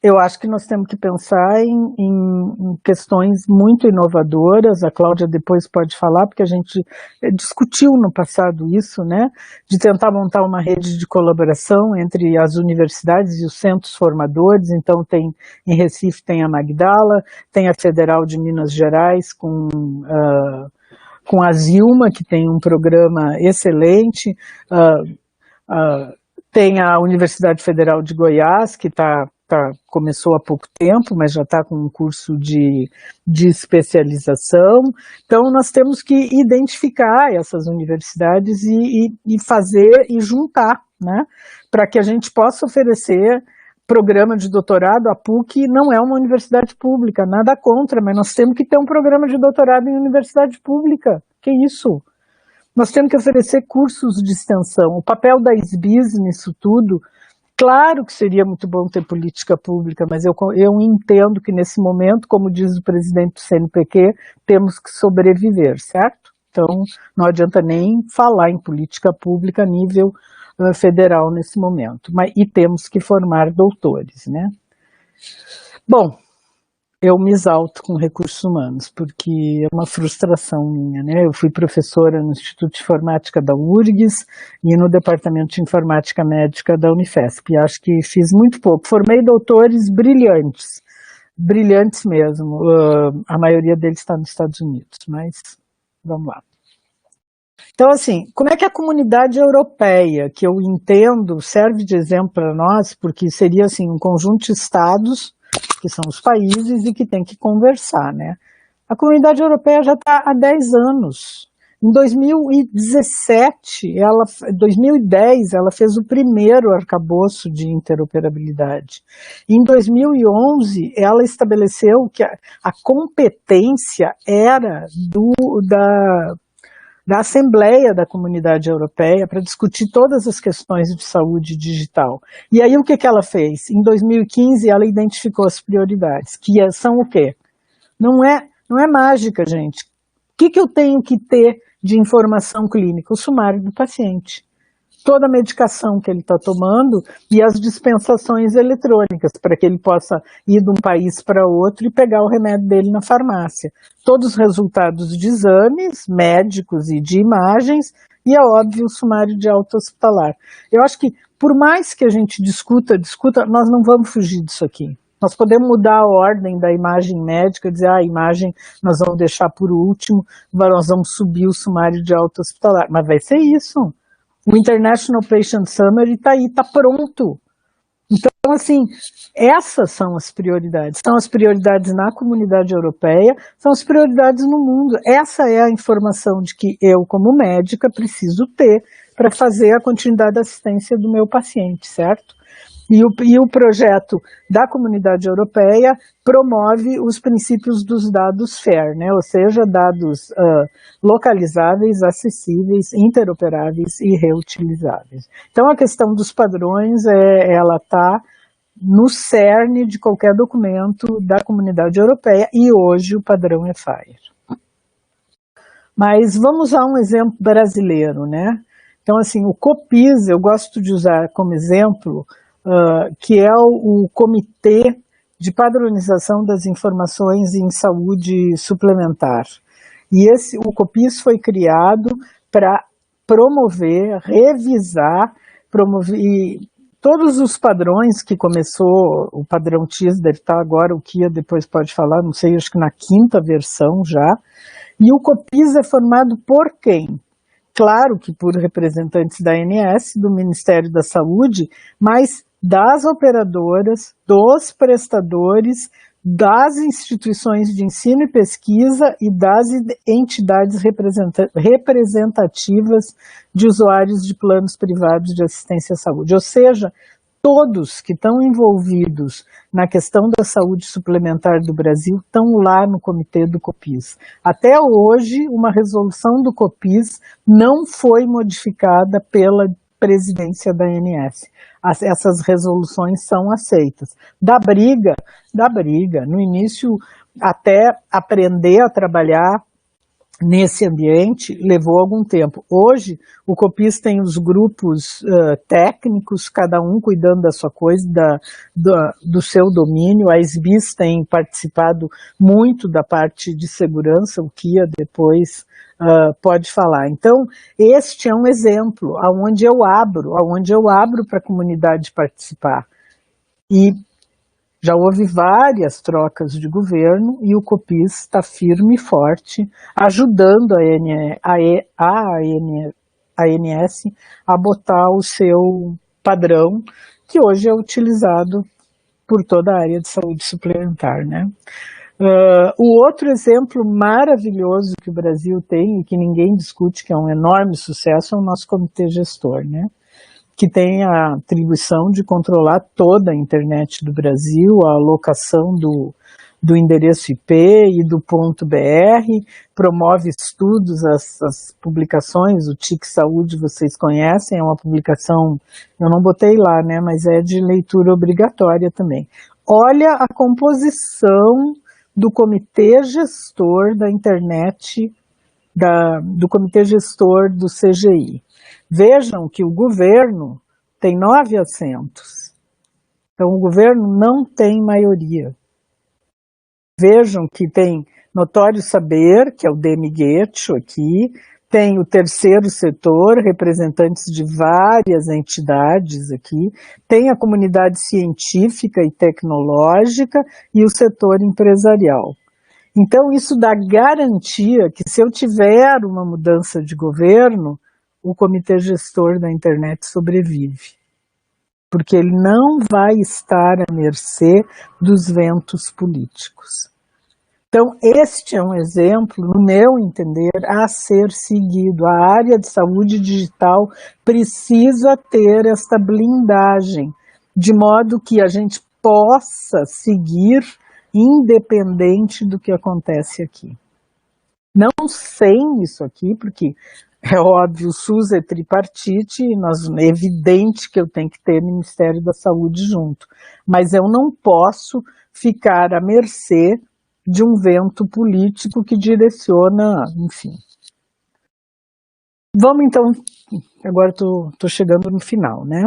Speaker 2: Eu acho que nós temos que pensar em questões muito inovadoras, a Cláudia depois pode falar, porque a gente discutiu no passado isso, né, de tentar montar uma rede de colaboração entre as universidades e os centros formadores. Então em Recife tem a Magdala, tem a Federal de Minas Gerais com a Zilma, que tem um programa excelente, tem a Universidade Federal de Goiás, que está começou há pouco tempo, mas já está com um curso de especialização. Então, nós temos que identificar essas universidades e fazer e juntar, né, para que a gente possa oferecer programa de doutorado. A PUC não é uma universidade pública, nada contra, mas nós temos que ter um programa de doutorado em universidade pública. Que isso? Nós temos que oferecer cursos de extensão. O papel da SBIS nisso tudo, claro que seria muito bom ter política pública, mas eu entendo que nesse momento, como diz o presidente do CNPq, temos que sobreviver, certo? Então, não adianta nem falar em política pública a nível federal nesse momento. E temos que formar doutores, né? Bom, eu me exalto com recursos humanos, porque é uma frustração minha, né? Eu fui professora no Instituto de Informática da URGS e no Departamento de Informática Médica da Unifesp. E acho que fiz muito pouco. Formei doutores brilhantes, brilhantes mesmo. A maioria deles está nos Estados Unidos, mas vamos lá. Então, assim, como é que a comunidade europeia, que eu entendo, serve de exemplo para nós, porque seria, assim, um conjunto de estados, que são os países, e que tem que conversar, né? A comunidade europeia já está há 10 anos. Em 2010, ela fez o primeiro arcabouço de interoperabilidade. Em 2011, ela estabeleceu que a competência era da Assembleia da Comunidade Europeia para discutir todas as questões de saúde digital. E aí o que ela fez? Em 2015 ela identificou as prioridades, que são o quê? Não é mágica, gente. O que eu tenho que ter de informação clínica? O sumário do paciente. Toda a medicação que ele está tomando e as dispensações eletrônicas, para que ele possa ir de um país para outro e pegar o remédio dele na farmácia. Todos os resultados de exames médicos e de imagens e, é óbvio, o sumário de alta hospitalar. Eu acho que, por mais que a gente discuta, nós não vamos fugir disso aqui. Nós podemos mudar a ordem da imagem médica, dizer, a imagem nós vamos deixar por último, nós vamos subir o sumário de alta hospitalar. Mas vai ser isso. O International Patient Summary está aí, está pronto. Então, assim, essas são as prioridades. São as prioridades na comunidade europeia, são as prioridades no mundo. Essa é a informação de que eu, como médica, preciso ter para fazer a continuidade da assistência do meu paciente, certo? E o projeto da comunidade europeia promove os princípios dos dados FAIR, né? Ou seja, dados localizáveis, acessíveis, interoperáveis e reutilizáveis. Então, a questão dos padrões, ela está no cerne de qualquer documento da comunidade europeia e hoje o padrão é FAIR. Mas vamos a um exemplo brasileiro, né? Então, assim, o COPIS, eu gosto de usar como exemplo, que é o Comitê de Padronização das Informações em Saúde Suplementar. E o COPIS foi criado para promover, revisar, promover todos os padrões que começou, o padrão TIS deve estar agora, o Kia depois pode falar, não sei, acho que na 5ª versão já. E o COPIS é formado por quem? Claro que por representantes da ANS, do Ministério da Saúde, mas das operadoras, dos prestadores, das instituições de ensino e pesquisa e das entidades representativas de usuários de planos privados de assistência à saúde. Ou seja, todos que estão envolvidos na questão da saúde suplementar do Brasil estão lá no comitê do COPIS. Até hoje, uma resolução do COPIS não foi modificada pela presidência da ANS. Essas resoluções são aceitas. Da briga, no início, até aprender a trabalhar nesse ambiente, levou algum tempo. Hoje, o COPIS tem os grupos técnicos, cada um cuidando da sua coisa, do seu domínio. A SBIS tem participado muito da parte de segurança, o Kia depois pode falar. Então, este é um exemplo onde eu abro para a comunidade participar. E já houve várias trocas de governo e o COPIS está firme e forte, ajudando a ANS a botar o seu padrão, que hoje é utilizado por toda a área de saúde suplementar, né? O outro exemplo maravilhoso que o Brasil tem e que ninguém discute, que é um enorme sucesso, é o nosso comitê gestor, né? Que tem a atribuição de controlar toda a internet do Brasil, a alocação do endereço IP e do ponto .br, promove estudos, as publicações, o TIC Saúde vocês conhecem, é uma publicação, eu não botei lá, né, mas é de leitura obrigatória também. Olha a composição do comitê gestor da internet, do comitê gestor do CGI. Vejam que o governo tem 9 assentos, então o governo não tem maioria. Vejam que tem Notório Saber, que é o Demiguecho aqui, tem o terceiro setor, representantes de várias entidades aqui, tem a comunidade científica e tecnológica e o setor empresarial. Então isso dá garantia que se eu tiver uma mudança de governo, o comitê gestor da internet sobrevive. Porque ele não vai estar à mercê dos ventos políticos. Então, este é um exemplo, no meu entender, a ser seguido. A área de saúde digital precisa ter esta blindagem, de modo que a gente possa seguir independente do que acontece aqui. Não sem isso aqui, porque é óbvio, o SUS é tripartite, é evidente que eu tenho que ter Ministério da Saúde junto, mas eu não posso ficar à mercê de um vento político que direciona, enfim. Vamos então, agora estou chegando no final, né?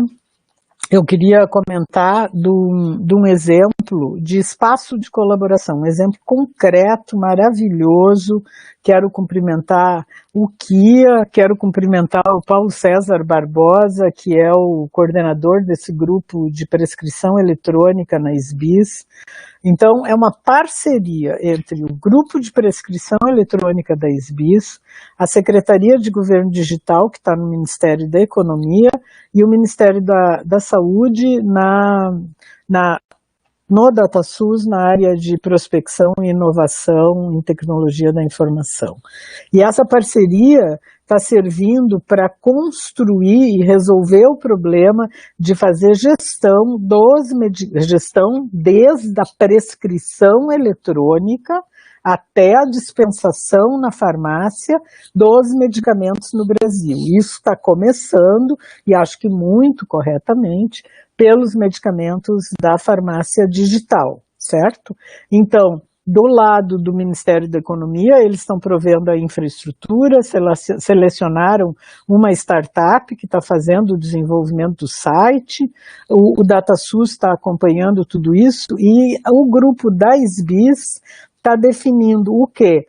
Speaker 2: Eu queria comentar de um exemplo de espaço de colaboração, um exemplo concreto, maravilhoso. Quero cumprimentar o Kia, quero cumprimentar o Paulo César Barbosa, que é o coordenador desse grupo de prescrição eletrônica na SBIS. Então, é uma parceria entre o grupo de prescrição eletrônica da SBIS, a Secretaria de Governo Digital, que está no Ministério da Economia, e o Ministério da Saúde no DataSUS, na área de prospecção e inovação em tecnologia da informação. E essa parceria está servindo para construir e resolver o problema de fazer gestão desde a prescrição eletrônica até a dispensação na farmácia dos medicamentos no Brasil. Isso está começando, e acho que muito corretamente, pelos medicamentos da farmácia digital, certo? Então, do lado do Ministério da Economia, eles estão provendo a infraestrutura, selecionaram uma startup que está fazendo o desenvolvimento do site, o DataSUS está acompanhando tudo isso, e o grupo da SBIS está definindo o quê?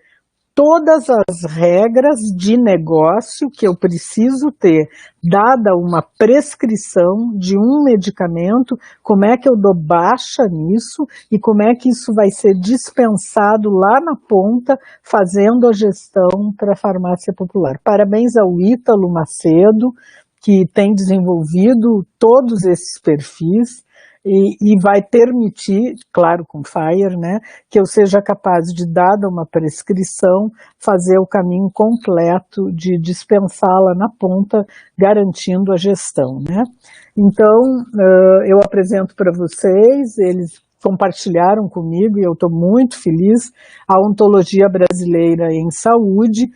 Speaker 2: Todas as regras de negócio que eu preciso ter, dada uma prescrição de um medicamento, como é que eu dou baixa nisso e como é que isso vai ser dispensado lá na ponta, fazendo a gestão para a farmácia popular. Parabéns ao Ítalo Macedo, que tem desenvolvido todos esses perfis, e vai permitir, claro, com FHIR, né, que eu seja capaz de, dada uma prescrição, fazer o caminho completo de dispensá-la na ponta, garantindo a gestão, né. Então, eu apresento para vocês, eles compartilharam comigo, e eu estou muito feliz, a Ontologia Brasileira em Saúde,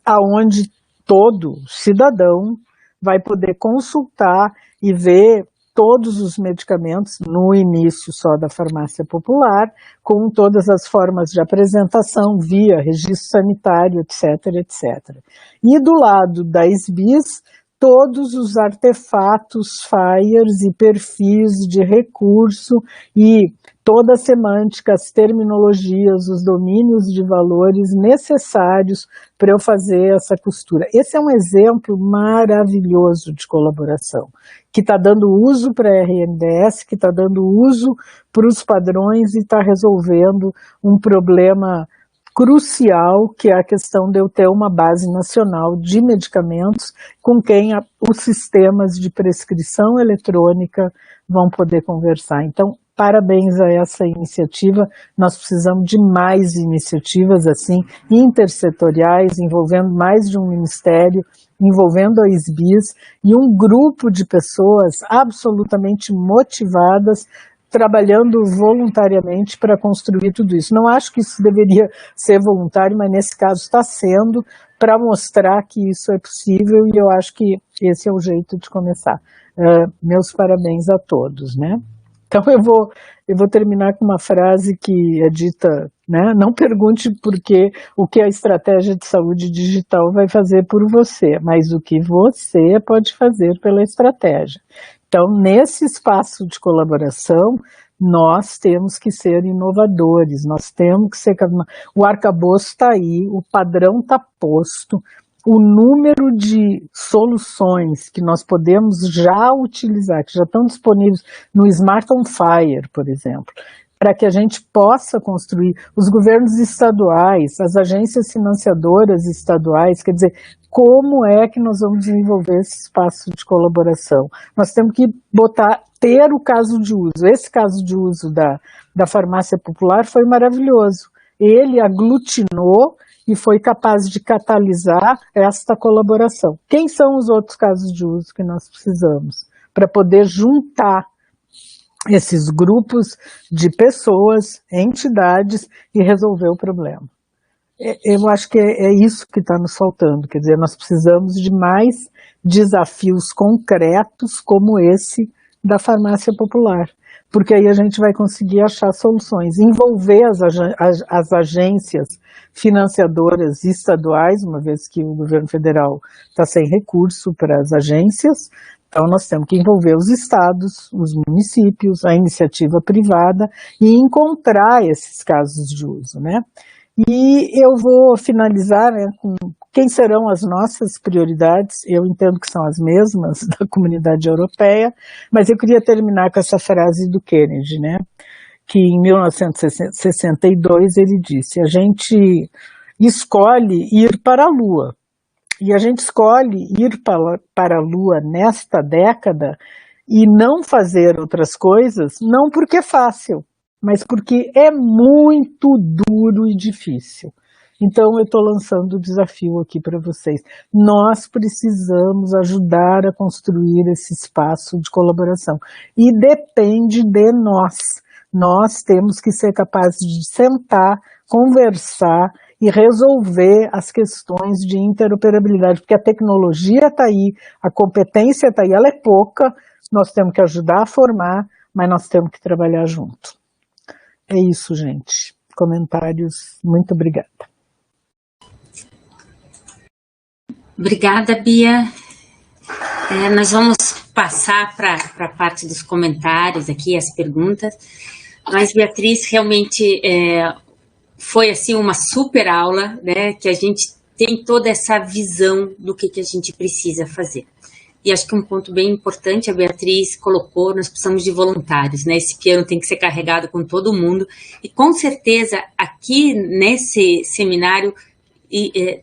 Speaker 2: aonde todo cidadão vai poder consultar e ver todos os medicamentos, no início só da farmácia popular, com todas as formas de apresentação, via registro sanitário, etc, etc. E do lado da SBIS, todos os artefatos, FHIRs e perfis de recurso e toda a semântica, as terminologias, os domínios de valores necessários para eu fazer essa costura. Esse é um exemplo maravilhoso de colaboração, que está dando uso para a RNDS, que está dando uso para os padrões e está resolvendo um problema crucial, que é a questão de eu ter uma base nacional de medicamentos com quem os sistemas de prescrição eletrônica vão poder conversar. Então, parabéns a essa iniciativa. Nós precisamos de mais iniciativas assim, intersetoriais, envolvendo mais de um ministério, envolvendo a SBIS e um grupo de pessoas absolutamente motivadas, trabalhando voluntariamente para construir tudo isso. Não acho que isso deveria ser voluntário, mas nesse caso está sendo, para mostrar que isso é possível, e eu acho que esse é o jeito de começar. Meus parabéns a todos, né? Então eu vou terminar com uma frase que é dita, né? Não pergunte o que a estratégia de saúde digital vai fazer por você, mas o que você pode fazer pela estratégia. Então, nesse espaço de colaboração, nós temos que ser inovadores, nós temos que ser... O arcabouço está aí, o padrão está posto, o número de soluções que nós podemos já utilizar, que já estão disponíveis no Smart on Fire, por exemplo, para que a gente possa construir os governos estaduais, as agências financiadoras estaduais, quer dizer, como é que nós vamos desenvolver esse espaço de colaboração? Nós temos que ter o caso de uso. Esse caso de uso da farmácia popular foi maravilhoso. Ele aglutinou e foi capaz de catalisar esta colaboração. Quem são os outros casos de uso que nós precisamos? Para poder juntar esses grupos de pessoas, entidades, e resolver o problema. Eu acho que é isso que está nos faltando, quer dizer, nós precisamos de mais desafios concretos como esse da farmácia popular, porque aí a gente vai conseguir achar soluções, envolver as agências financiadoras estaduais, uma vez que o governo federal está sem recurso para as agências. Então, nós temos que envolver os estados, os municípios, a iniciativa privada e encontrar esses casos de uso, né? E eu vou finalizar, né, com quem serão as nossas prioridades. Eu entendo que são as mesmas da comunidade europeia, mas eu queria terminar com essa frase do Kennedy, né? Que em 1962 ele disse: a gente escolhe ir para a Lua. E a gente escolhe ir para a Lua nesta década e não fazer outras coisas, não porque é fácil, mas porque é muito duro e difícil. Então eu estou lançando o desafio aqui para vocês. Nós precisamos ajudar a construir esse espaço de colaboração. E depende de nós. Nós temos que ser capazes de sentar, conversar e resolver as questões de interoperabilidade, porque a tecnologia está aí, a competência está aí, ela é pouca, nós temos que ajudar a formar, mas nós temos que trabalhar junto. É isso, gente. Comentários, muito obrigada.
Speaker 1: Obrigada, Bia. Nós vamos passar para a parte dos comentários aqui, as perguntas, mas Beatriz, realmente foi assim uma super aula, né, que a gente tem toda essa visão do que a gente precisa fazer. E acho que um ponto bem importante a Beatriz colocou, nós precisamos de voluntários, né? Esse piano tem que ser carregado com todo mundo. E com certeza aqui nesse seminário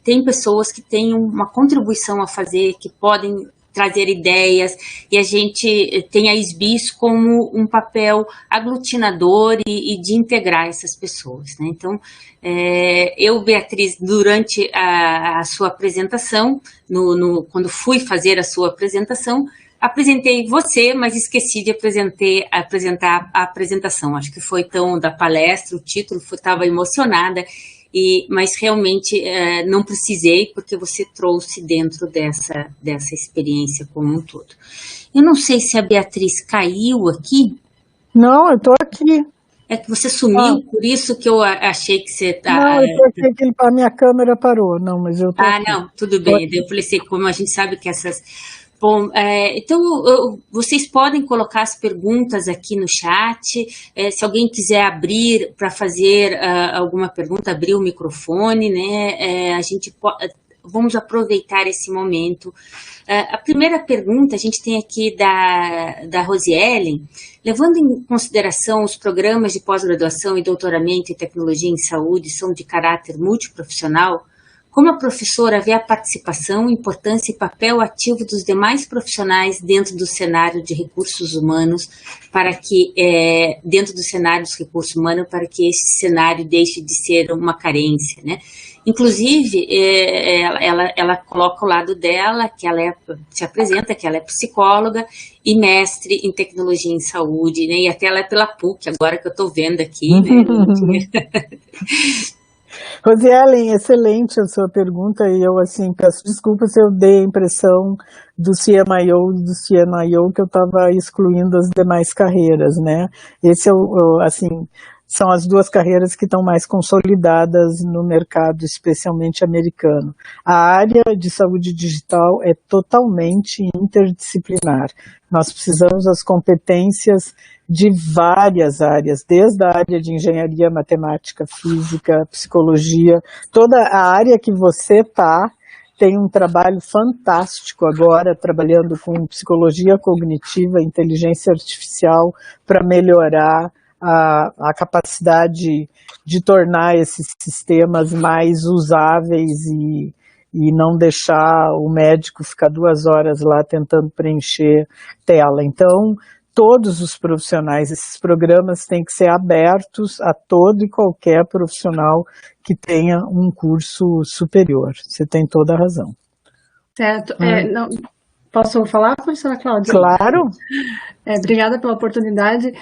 Speaker 1: tem pessoas que têm uma contribuição a fazer, que podem trazer ideias, e a gente tem a SBIS como um papel aglutinador e de integrar essas pessoas, né? Então, eu, Beatriz, durante a sua apresentação, quando fui fazer a sua apresentação, apresentei você, mas esqueci de apresentar a apresentação. Acho que foi tão da palestra, o título, estava emocionada, mas realmente não precisei, porque você trouxe dentro dessa experiência como um todo. Eu não sei se a Beatriz caiu aqui.
Speaker 2: Não, eu estou aqui.
Speaker 1: É que você sumiu, por isso que eu achei que você está...
Speaker 2: Não, eu achei que a minha câmera parou, não, mas eu estou aqui.
Speaker 1: Não, tudo bem. Eu falei assim, como a gente sabe que essas... Bom, então, vocês podem colocar as perguntas aqui no chat. Se alguém quiser abrir para fazer alguma pergunta, abrir o microfone, né? Vamos aproveitar esse momento. A primeira pergunta a gente tem aqui da Rosiellen. Levando em consideração os programas de pós-graduação e doutoramento em tecnologia em saúde são de caráter multiprofissional, Como a professora vê a participação, importância e papel ativo dos demais profissionais dentro do cenário de recursos humanos, para que, dentro do cenário dos recursos humanos, para que esse cenário deixe de ser uma carência, né? Inclusive, ela coloca o lado dela, que ela se apresenta, que ela é psicóloga e mestre em tecnologia em saúde, né? E até ela é pela PUC, agora que eu estou vendo aqui, né?
Speaker 2: Rosielen, excelente a sua pergunta, e eu, assim, peço desculpa se eu dei a impressão do CMIO, que eu estava excluindo as demais carreiras, né? Esse é assim, são as duas carreiras que estão mais consolidadas no mercado, especialmente americano. A área de saúde digital é totalmente interdisciplinar. Nós precisamos das competências de várias áreas, desde a área de engenharia, matemática, física, psicologia, toda a área que você está, tem um trabalho fantástico agora, trabalhando com psicologia cognitiva, inteligência artificial, para melhorar a capacidade de tornar esses sistemas mais usáveis e não deixar o médico ficar 2 horas lá tentando preencher tela. Então, todos os profissionais, esses programas têm que ser abertos a todo e qualquer profissional que tenha um curso superior. Você tem toda a razão.
Speaker 3: Certo. Não, posso falar, professora Cláudia?
Speaker 2: Claro.
Speaker 3: Obrigada pela oportunidade.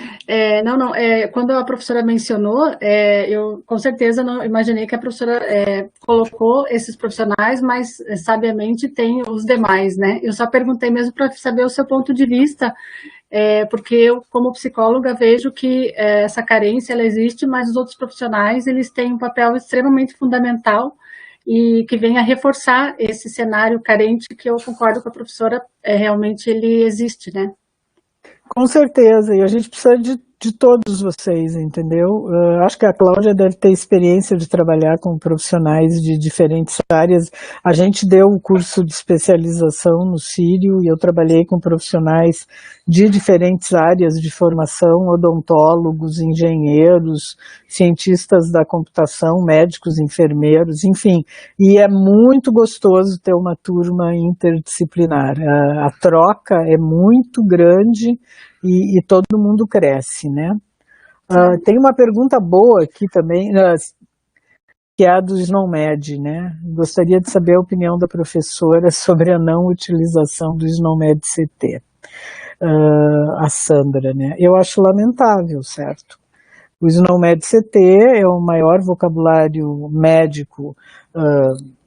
Speaker 3: Quando a professora mencionou, eu com certeza não imaginei que a professora colocou esses profissionais, mas sabiamente tem os demais, né? Eu só perguntei mesmo para saber o seu ponto de vista, porque eu, como psicóloga, vejo que essa carência ela existe, mas os outros profissionais eles têm um papel extremamente fundamental e que vem a reforçar esse cenário carente que eu concordo com a professora, realmente ele existe, né?
Speaker 2: Com certeza, e a gente precisa de todos vocês, entendeu? Acho que a Cláudia deve ter experiência de trabalhar com profissionais de diferentes áreas. A gente deu o curso de especialização no Sírio e eu trabalhei com profissionais de diferentes áreas de formação, odontólogos, engenheiros, cientistas da computação, médicos, enfermeiros, enfim. E é muito gostoso ter uma turma interdisciplinar. A troca é muito grande e todo mundo cresce, né? Tem uma pergunta boa aqui também, que é a do SNOMED, né? Gostaria de saber a opinião da professora sobre a não utilização do SNOMED CT. A Sandra, né? Eu acho lamentável, certo? O SNOMED CT é o maior vocabulário médico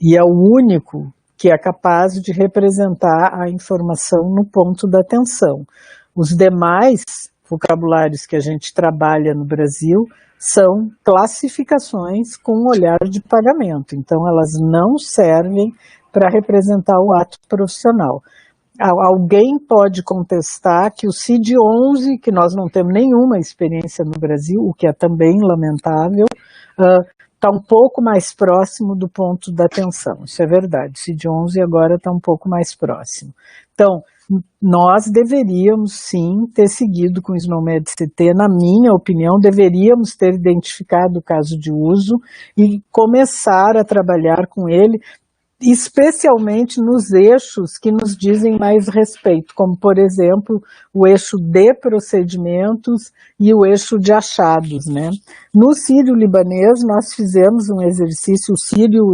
Speaker 2: e é o único que é capaz de representar a informação no ponto da atenção. Os demais vocabulários que a gente trabalha no Brasil são classificações com olhar de pagamento, então elas não servem para representar o ato profissional. Alguém pode contestar que o CID-11, que nós não temos nenhuma experiência no Brasil, o que é também lamentável, está um pouco mais próximo do ponto da atenção. Isso é verdade, o CID-11 agora está um pouco mais próximo. Então, nós deveríamos sim ter seguido com o SNOMED CT, na minha opinião, deveríamos ter identificado o caso de uso e começar a trabalhar com ele, especialmente nos eixos que nos dizem mais respeito, como, por exemplo, o eixo de procedimentos e o eixo de achados, né? No Sírio-Libanês, nós fizemos um exercício, o Sírio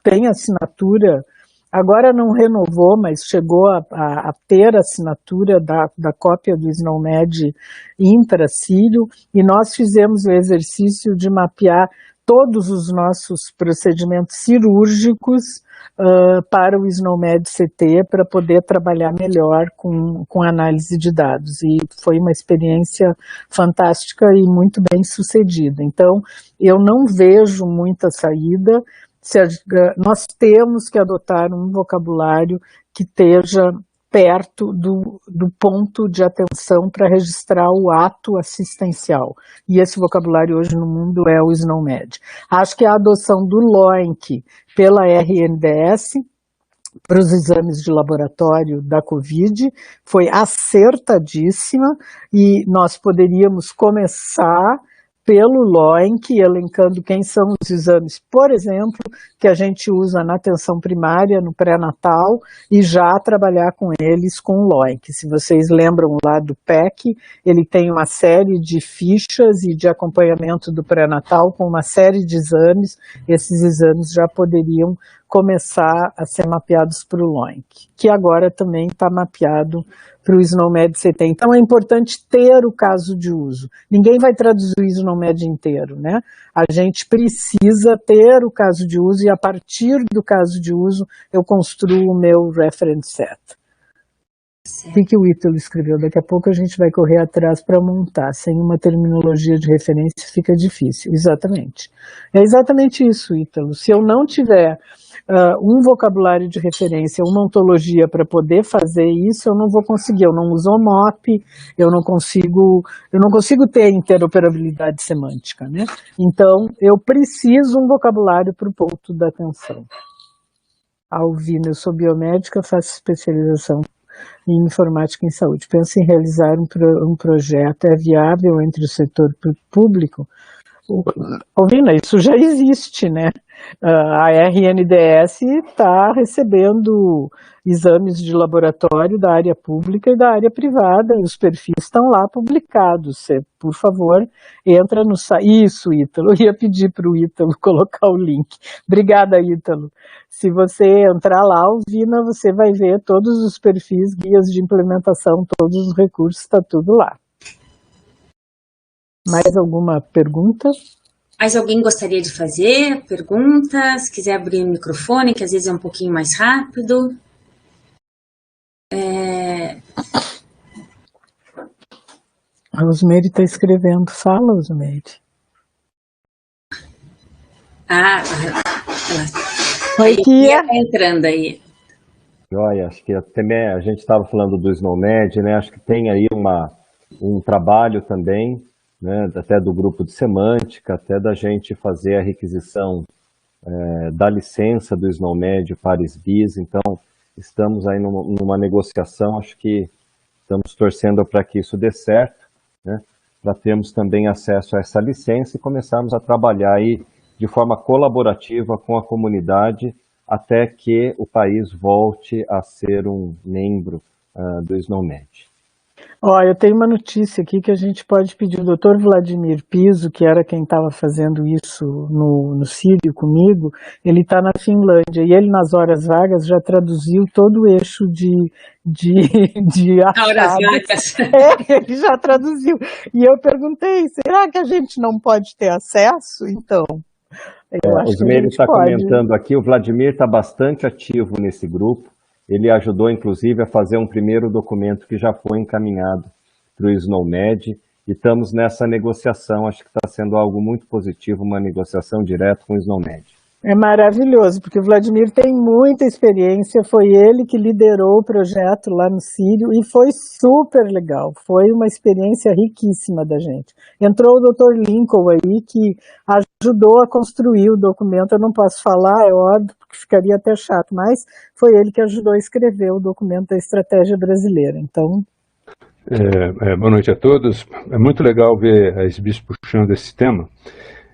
Speaker 2: tem assinatura, agora não renovou, mas chegou a ter a assinatura da cópia do SNOMED intra-Sírio, e nós fizemos o exercício de mapear todos os nossos procedimentos cirúrgicos para o SNOMED CT, para poder trabalhar melhor com análise de dados. E foi uma experiência fantástica e muito bem sucedida. Então, eu não vejo muita saída. Nós temos que adotar um vocabulário que esteja perto do ponto de atenção para registrar o ato assistencial. E esse vocabulário hoje no mundo é o SNOMED. Acho que a adoção do LOINC pela RNDS para os exames de laboratório da Covid foi acertadíssima e nós poderíamos começar pelo LOINC, elencando quem são os exames, por exemplo, que a gente usa na atenção primária, no pré-natal, e já trabalhar com eles com o LOINC. Se vocês lembram lá do PEC, ele tem uma série de fichas e de acompanhamento do pré-natal com uma série de exames. Esses exames já poderiam começar a ser mapeados para o LOINC, que agora também está mapeado para o SNOMED CT. Então é importante ter o caso de uso. Ninguém vai traduzir o SNOMED inteiro, né? A gente precisa ter o caso de uso e a partir do caso de uso eu construo o meu reference set. O que o Ítalo escreveu? Daqui a pouco a gente vai correr atrás para montar. Sem uma terminologia de referência fica difícil. Exatamente. É exatamente isso, Ítalo. Se eu não tiver um vocabulário de referência, uma ontologia para poder fazer isso, eu não vou conseguir. Eu não uso OMOP, eu não consigo ter interoperabilidade semântica, né? Então, eu preciso um vocabulário para o ponto da atenção. Alvina, eu sou biomédica, faço especialização em informática em saúde. Penso em realizar um projeto, é viável entre o setor público? Alvina, isso já existe, né? A RNDS está recebendo exames de laboratório da área pública e da área privada, e os perfis estão lá publicados. Você, por favor, entra no site. Isso, Ítalo, eu ia pedir para o Ítalo colocar o link. Obrigada, Ítalo. Se você entrar lá, Alvina, você vai ver todos os perfis, guias de implementação, todos os recursos, está tudo lá. Mais alguma pergunta?
Speaker 1: Mais alguém gostaria de fazer perguntas? Quiser abrir o microfone, que às vezes é um pouquinho mais rápido.
Speaker 2: A Rosemary está escrevendo. Fala, Rosemary.
Speaker 1: Oi, Kia. Está entrando aí.
Speaker 4: Joia, acho que também a gente estava falando do SNOMED, né? Acho que tem aí um trabalho também, né, até do grupo de semântica, até da gente fazer a requisição da licença do SNOMED para SBIS. Então, estamos aí numa negociação, acho que estamos torcendo para que isso dê certo, né, para termos também acesso a essa licença e começarmos a trabalhar aí de forma colaborativa com a comunidade até que o país volte a ser um membro do SNOMED.
Speaker 2: Eu tenho uma notícia aqui que a gente pode pedir. O Dr. Vladimir Piso, que era quem estava fazendo isso no Sírio comigo, ele está na Finlândia e ele, nas horas vagas, já traduziu todo o eixo de achados. Ele já traduziu. E eu perguntei, será que a gente não pode ter acesso? Então, eu acho que a gente
Speaker 4: está
Speaker 2: pode.
Speaker 4: Comentando aqui, o Vladimir está bastante ativo nesse grupo. Ele ajudou, inclusive, a fazer um primeiro documento que já foi encaminhado para o SNOMED e estamos nessa negociação. Acho que está sendo algo muito positivo, uma negociação direta com o SNOMED.
Speaker 2: É maravilhoso, porque o Vladimir tem muita experiência, foi ele que liderou o projeto lá no Sírio e foi super legal, foi uma experiência riquíssima da gente. Entrou o Dr. Lincoln aí, que ajudou a construir o documento, eu não posso falar, é óbvio, porque ficaria até chato, mas foi ele que ajudou a escrever o documento da estratégia brasileira, então...
Speaker 5: Boa noite a todos, é muito legal ver a SBIS puxando esse tema,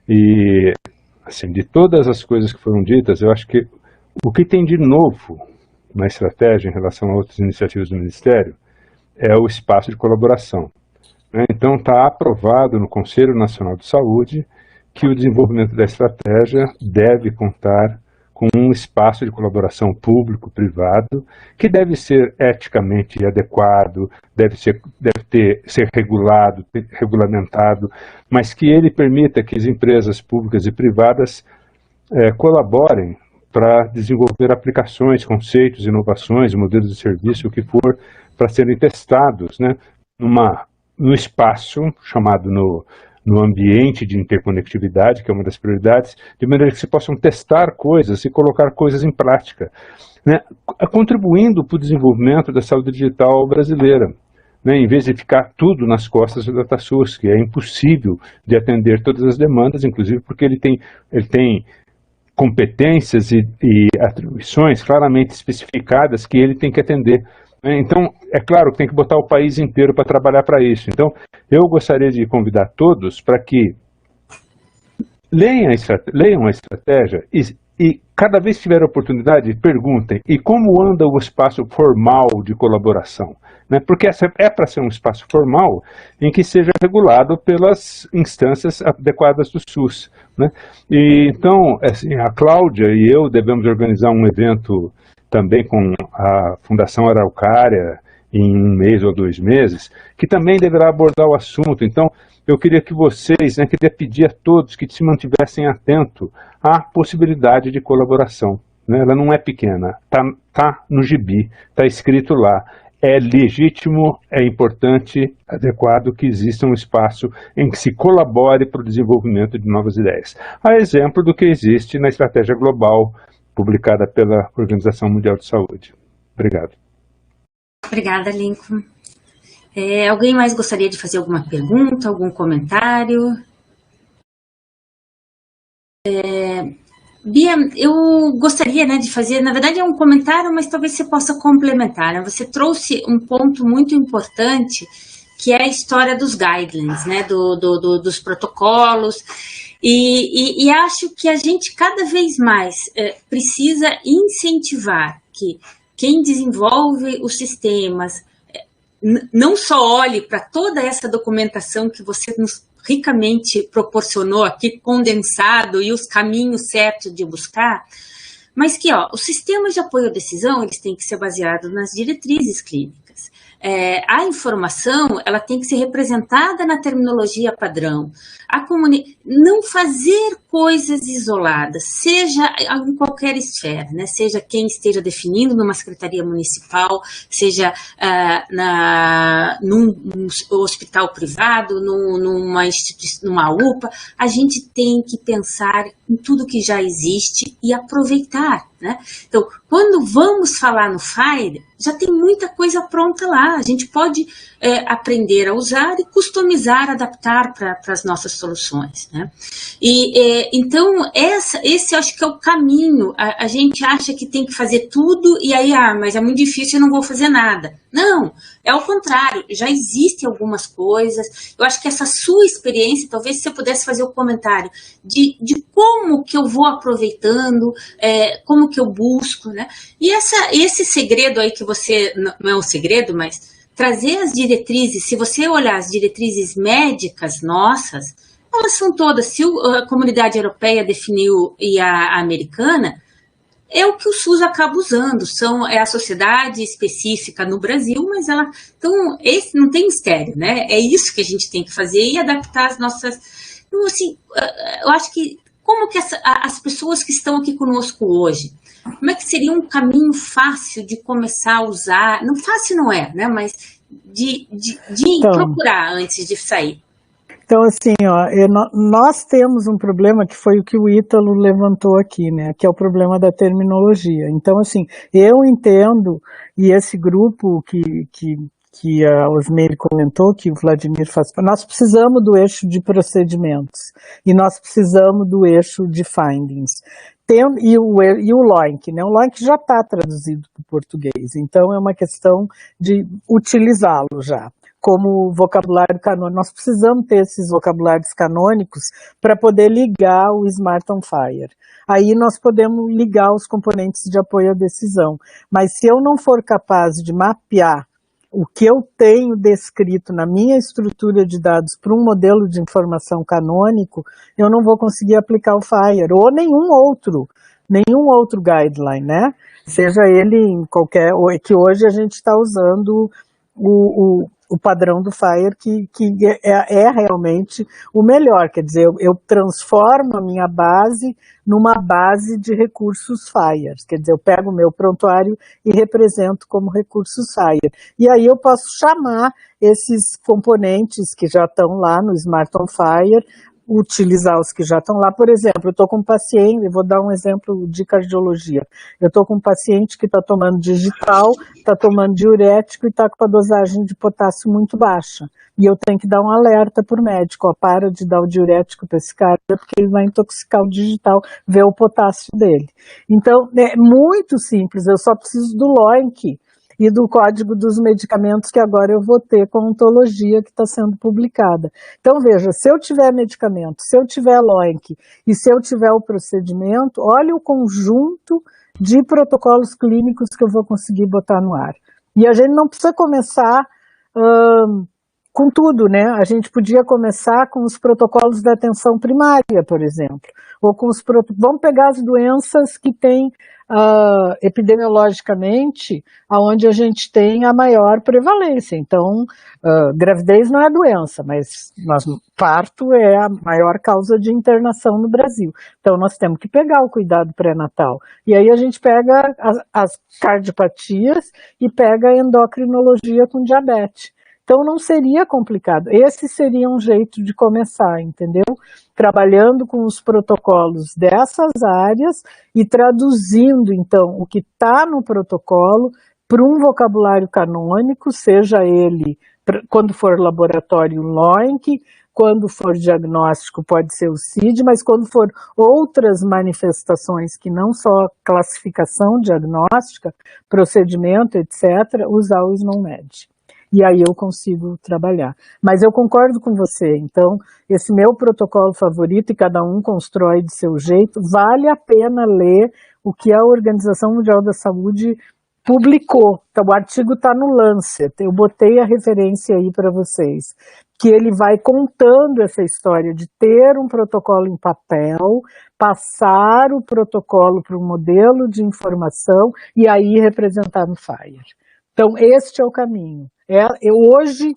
Speaker 5: e... assim, de todas as coisas que foram ditas, eu acho que o que tem de novo na estratégia em relação a outras iniciativas do Ministério é o espaço de colaboração, né? Então está aprovado no Conselho Nacional de Saúde que o desenvolvimento da estratégia deve contar com um espaço de colaboração público-privado que deve ser eticamente adequado, deve ser regulado, regulamentado, mas que ele permita que as empresas públicas e privadas colaborem para desenvolver aplicações, conceitos, inovações, modelos de serviço, o que for, para serem testados, né, no espaço chamado no ambiente de interconectividade, que é uma das prioridades, de maneira que se possam testar coisas e colocar coisas em prática, né, contribuindo para o desenvolvimento da saúde digital brasileira, né, em vez de ficar tudo nas costas da DataSource, que é impossível de atender todas as demandas, inclusive porque ele tem competências e atribuições claramente especificadas que ele tem que atender. Então, é claro que tem que botar o país inteiro para trabalhar para isso. Então, eu gostaria de convidar todos para que leiam a estratégia e cada vez que tiver oportunidade, perguntem, e como anda o espaço formal de colaboração? Né? Porque essa é para ser um espaço formal em que seja regulado pelas instâncias adequadas do SUS. Né? E, então, assim, a Cláudia e eu devemos organizar um evento também com a Fundação Araucária em 1 mês ou 2 meses, que também deverá abordar o assunto. Então, eu queria que vocês, queria pedir a todos que se mantivessem atentos à possibilidade de colaboração. Né? Ela não é pequena, tá no gibi, está escrito lá. É legítimo, é importante, adequado que exista um espaço em que se colabore para o desenvolvimento de novas ideias. A exemplo do que existe na Estratégia Global, publicada pela Organização Mundial de Saúde. Obrigado.
Speaker 1: Obrigada, Lincoln. Alguém mais gostaria de fazer alguma pergunta, algum comentário? Bia, eu gostaria de fazer, na verdade é um comentário, mas talvez você possa complementar. Né? Você trouxe um ponto muito importante, que é a história dos guidelines, né? Dos protocolos, e acho que a gente cada vez mais precisa incentivar que quem desenvolve os sistemas não só olhe para toda essa documentação que você nos ricamente proporcionou aqui, condensado, e os caminhos certos de buscar, mas que os sistemas de apoio à decisão eles têm que ser baseados nas diretrizes clínicas. A informação ela tem que ser representada na terminologia padrão. Não fazer coisas isoladas, seja em qualquer esfera, né? Seja quem esteja definindo numa secretaria municipal, seja num hospital privado, numa UPA, a gente tem que pensar em tudo que já existe e aproveitar. Né? Então, quando vamos falar no FHIR, já tem muita coisa pronta lá. A gente pode aprender a usar e customizar, adaptar para as nossas soluções. Né? Então, esse eu acho que é o caminho. A gente acha que tem que fazer tudo e aí, mas é muito difícil, eu não vou fazer nada. Não, é o contrário, já existem algumas coisas. Eu acho que essa sua experiência, talvez você pudesse fazer o comentário de como que eu vou aproveitando, como que eu busco, né? E esse segredo aí que você, não é um segredo, mas trazer as diretrizes, se você olhar as diretrizes médicas nossas, elas são todas, se a comunidade europeia definiu e a americana, é o que o SUS acaba usando, é a sociedade específica no Brasil, mas então, esse não tem mistério, né? É isso que a gente tem que fazer e adaptar as nossas... Então, assim, eu acho que, como que as pessoas que estão aqui conosco hoje, como é que seria um caminho fácil de começar a usar? Não fácil não é, né? Mas de procurar antes de sair.
Speaker 2: Então, assim, nós temos um problema que foi o que o Ítalo levantou aqui, né, que é o problema da terminologia. Então, assim, eu entendo, e esse grupo que a Osmeire comentou, que o Vladimir faz, nós precisamos do eixo de procedimentos, e nós precisamos do eixo de findings. E o LOINC, né? O LOINC já está traduzido para o português, então é uma questão de utilizá-lo já como vocabulário canônico. Nós precisamos ter esses vocabulários canônicos para poder ligar o Smart on FHIR. Aí nós podemos ligar os componentes de apoio à decisão. Mas se eu não for capaz de mapear o que eu tenho descrito na minha estrutura de dados para um modelo de informação canônico, eu não vou conseguir aplicar o FHIR, ou nenhum outro guideline, né? Seja ele em qualquer... que hoje a gente está usando o padrão do FHIR, que é realmente o melhor. Quer dizer, eu transformo a minha base numa base de recursos FHIR. Quer dizer, eu pego o meu prontuário e represento como recursos FHIR. E aí eu posso chamar esses componentes que já estão lá no Smart on FHIR, utilizar os que já estão lá. Por exemplo, eu estou com um paciente, eu vou dar um exemplo de cardiologia. Eu estou com um paciente que está tomando digital, está tomando diurético e está com a dosagem de potássio muito baixa. E eu tenho que dar um alerta para o médico, para de dar o diurético para esse cara, porque ele vai intoxicar o digital, ver o potássio dele. Então, é muito simples, eu só preciso do LOINC. e do Código dos Medicamentos, que agora eu vou ter com a ontologia que está sendo publicada. Então, veja, se eu tiver medicamento, se eu tiver LOINC e se eu tiver o procedimento, olha o conjunto de protocolos clínicos que eu vou conseguir botar no ar. E a gente não precisa começar com tudo, né? A gente podia começar com os protocolos da atenção primária, por exemplo, ou com os vamos pegar as doenças que têm epidemiologicamente, aonde a gente tem a maior prevalência. Então, gravidez não é doença, mas parto é a maior causa de internação no Brasil. Então, nós temos que pegar o cuidado pré-natal. E aí a gente pega as cardiopatias e pega a endocrinologia com diabetes. Então, não seria complicado. Esse seria um jeito de começar, entendeu? Trabalhando com os protocolos dessas áreas e traduzindo, então, o que está no protocolo para um vocabulário canônico, seja ele, quando for laboratório, LOINC, quando for diagnóstico, pode ser o CID, mas quando for outras manifestações que não só classificação diagnóstica, procedimento, etc., usar o SNOMED. E aí eu consigo trabalhar. Mas eu concordo com você, então, esse meu protocolo favorito, e cada um constrói de seu jeito, vale a pena ler o que a Organização Mundial da Saúde publicou. Então, o artigo está no Lancet, eu botei a referência aí para vocês, que ele vai contando essa história de ter um protocolo em papel, passar o protocolo para um modelo de informação e aí representar no FHIR. Então, este é o caminho. Hoje,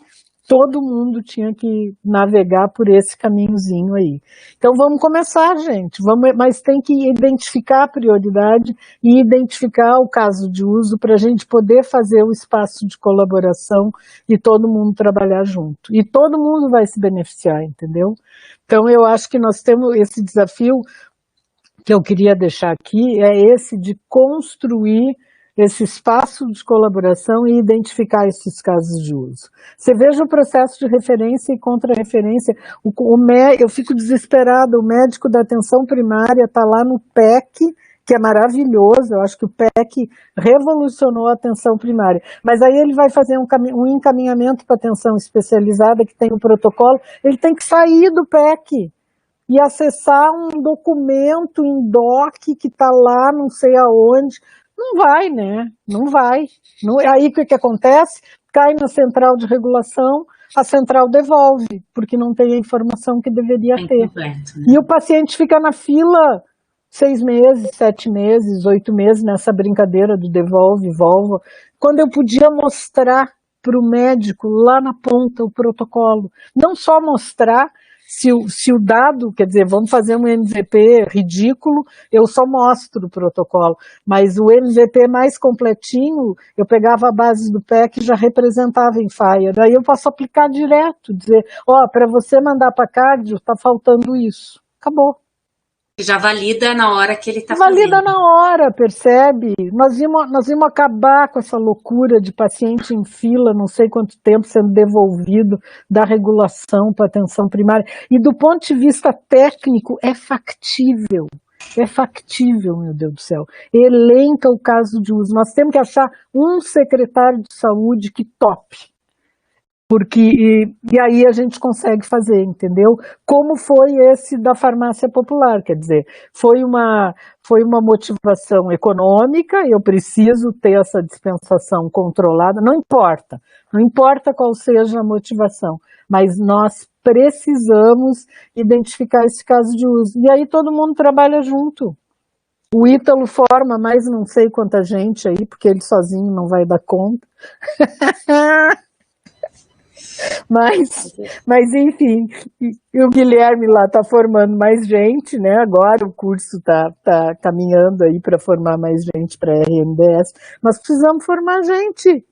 Speaker 2: todo mundo tinha que navegar por esse caminhozinho aí. Então, vamos começar, gente. Mas tem que identificar a prioridade e identificar o caso de uso para a gente poder fazer o espaço de colaboração e todo mundo trabalhar junto. E todo mundo vai se beneficiar, entendeu? Então, eu acho que nós temos esse desafio que eu queria deixar aqui, é esse de construir esse espaço de colaboração e identificar esses casos de uso. Você veja o processo de referência e contra-referência. Eu fico desesperada, o médico da atenção primária está lá no PEC, que é maravilhoso, eu acho que o PEC revolucionou a atenção primária. Mas aí ele vai fazer um encaminhamento para atenção especializada, que tem o protocolo, ele tem que sair do PEC e acessar um documento em DOC que está lá, não sei aonde. Não vai, né? Não vai. Aí o que acontece? Cai na central de regulação, a central devolve, porque não tem a informação que deveria ter.
Speaker 1: Completo, né?
Speaker 2: E o paciente fica na fila 6 meses, 7 meses, 8 meses, nessa brincadeira do devolve, volva, quando eu podia mostrar para o médico lá na ponta o protocolo. Não só mostrar se o dado, quer dizer, vamos fazer um MVP ridículo, eu só mostro o protocolo, mas o MVP mais completinho, eu pegava a base do PEC e já representava em FHIR, daí eu posso aplicar direto, dizer, para você mandar para cardio, está faltando isso. Acabou.
Speaker 1: Já valida na hora que ele está fazendo.
Speaker 2: Valida na hora, percebe? Nós íamos acabar com essa loucura de paciente em fila, não sei quanto tempo sendo devolvido da regulação para atenção primária. E do ponto de vista técnico, é factível. É factível, meu Deus do céu. Elenca o caso de uso. Nós temos que achar um secretário de saúde que tope. E aí a gente consegue fazer, entendeu? Como foi esse da farmácia popular, quer dizer, foi uma motivação econômica, eu preciso ter essa dispensação controlada, não importa qual seja a motivação, mas nós precisamos identificar esse caso de uso. E aí todo mundo trabalha junto. O Ítalo forma mais não sei quanta gente aí, porque ele sozinho não vai dar conta. Mas enfim, e o Guilherme lá está formando mais gente, né? Agora o curso está caminhando aí para formar mais gente para a RNDS. Nós precisamos formar gente.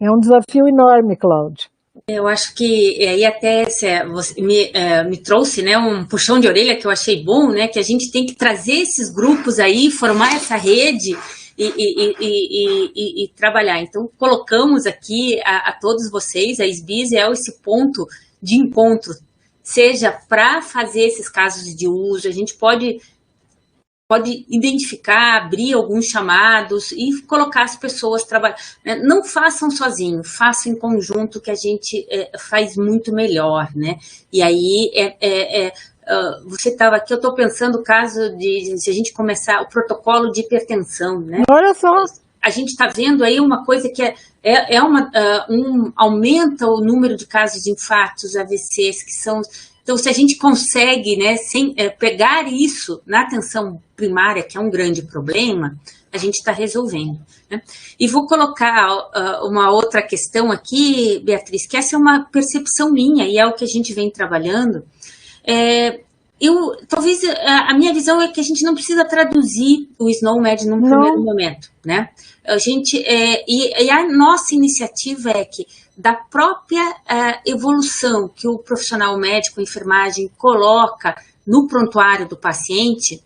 Speaker 2: É um desafio enorme, Cláudia.
Speaker 1: Eu acho que aí até você me trouxe, né, um puxão de orelha que eu achei bom, né? Que a gente tem que trazer esses grupos aí, formar essa rede e trabalhar. Então, colocamos aqui a todos vocês, a SBIS é esse ponto de encontro, seja para fazer esses casos de uso, a gente pode pode identificar, abrir alguns chamados e colocar as pessoas trabalhando. Não façam sozinho, façam em conjunto, que a gente faz muito melhor, né? E aí, você estava aqui, eu estou pensando o caso de se a gente começar o protocolo de hipertensão, né?
Speaker 2: Olha só!
Speaker 1: A gente está vendo aí uma coisa que aumenta o número de casos de infartos, AVCs, que são... Então, se a gente consegue, né, pegar isso na atenção primária, que é um grande problema, a gente está resolvendo, né? E vou colocar uma outra questão aqui, Beatriz, que essa é uma percepção minha e é o que a gente vem trabalhando. Talvez a minha visão é que a gente não precisa traduzir o SNOMED num primeiro momento, né? E a nossa iniciativa é que, da própria evolução que o profissional médico, a enfermagem, coloca no prontuário do paciente,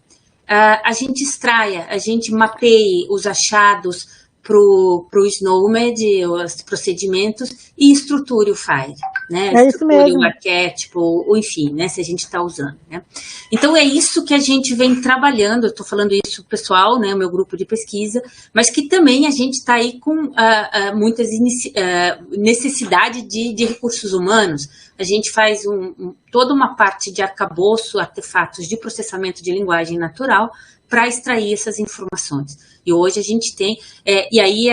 Speaker 1: a gente extraia, a gente mapeie os achados para o SNOMED, os procedimentos, e estruture o FIRE, né? Estruture o arquétipo, ou enfim, né? Se a gente está usando, né? Então, é isso que a gente vem trabalhando. Eu estou falando isso pessoal, né? O meu grupo de pesquisa, mas que também a gente está aí com muitas necessidade de recursos humanos. A gente faz toda uma parte de arcabouço, artefatos de processamento de linguagem natural para extrair essas informações. E hoje a gente tem, e aí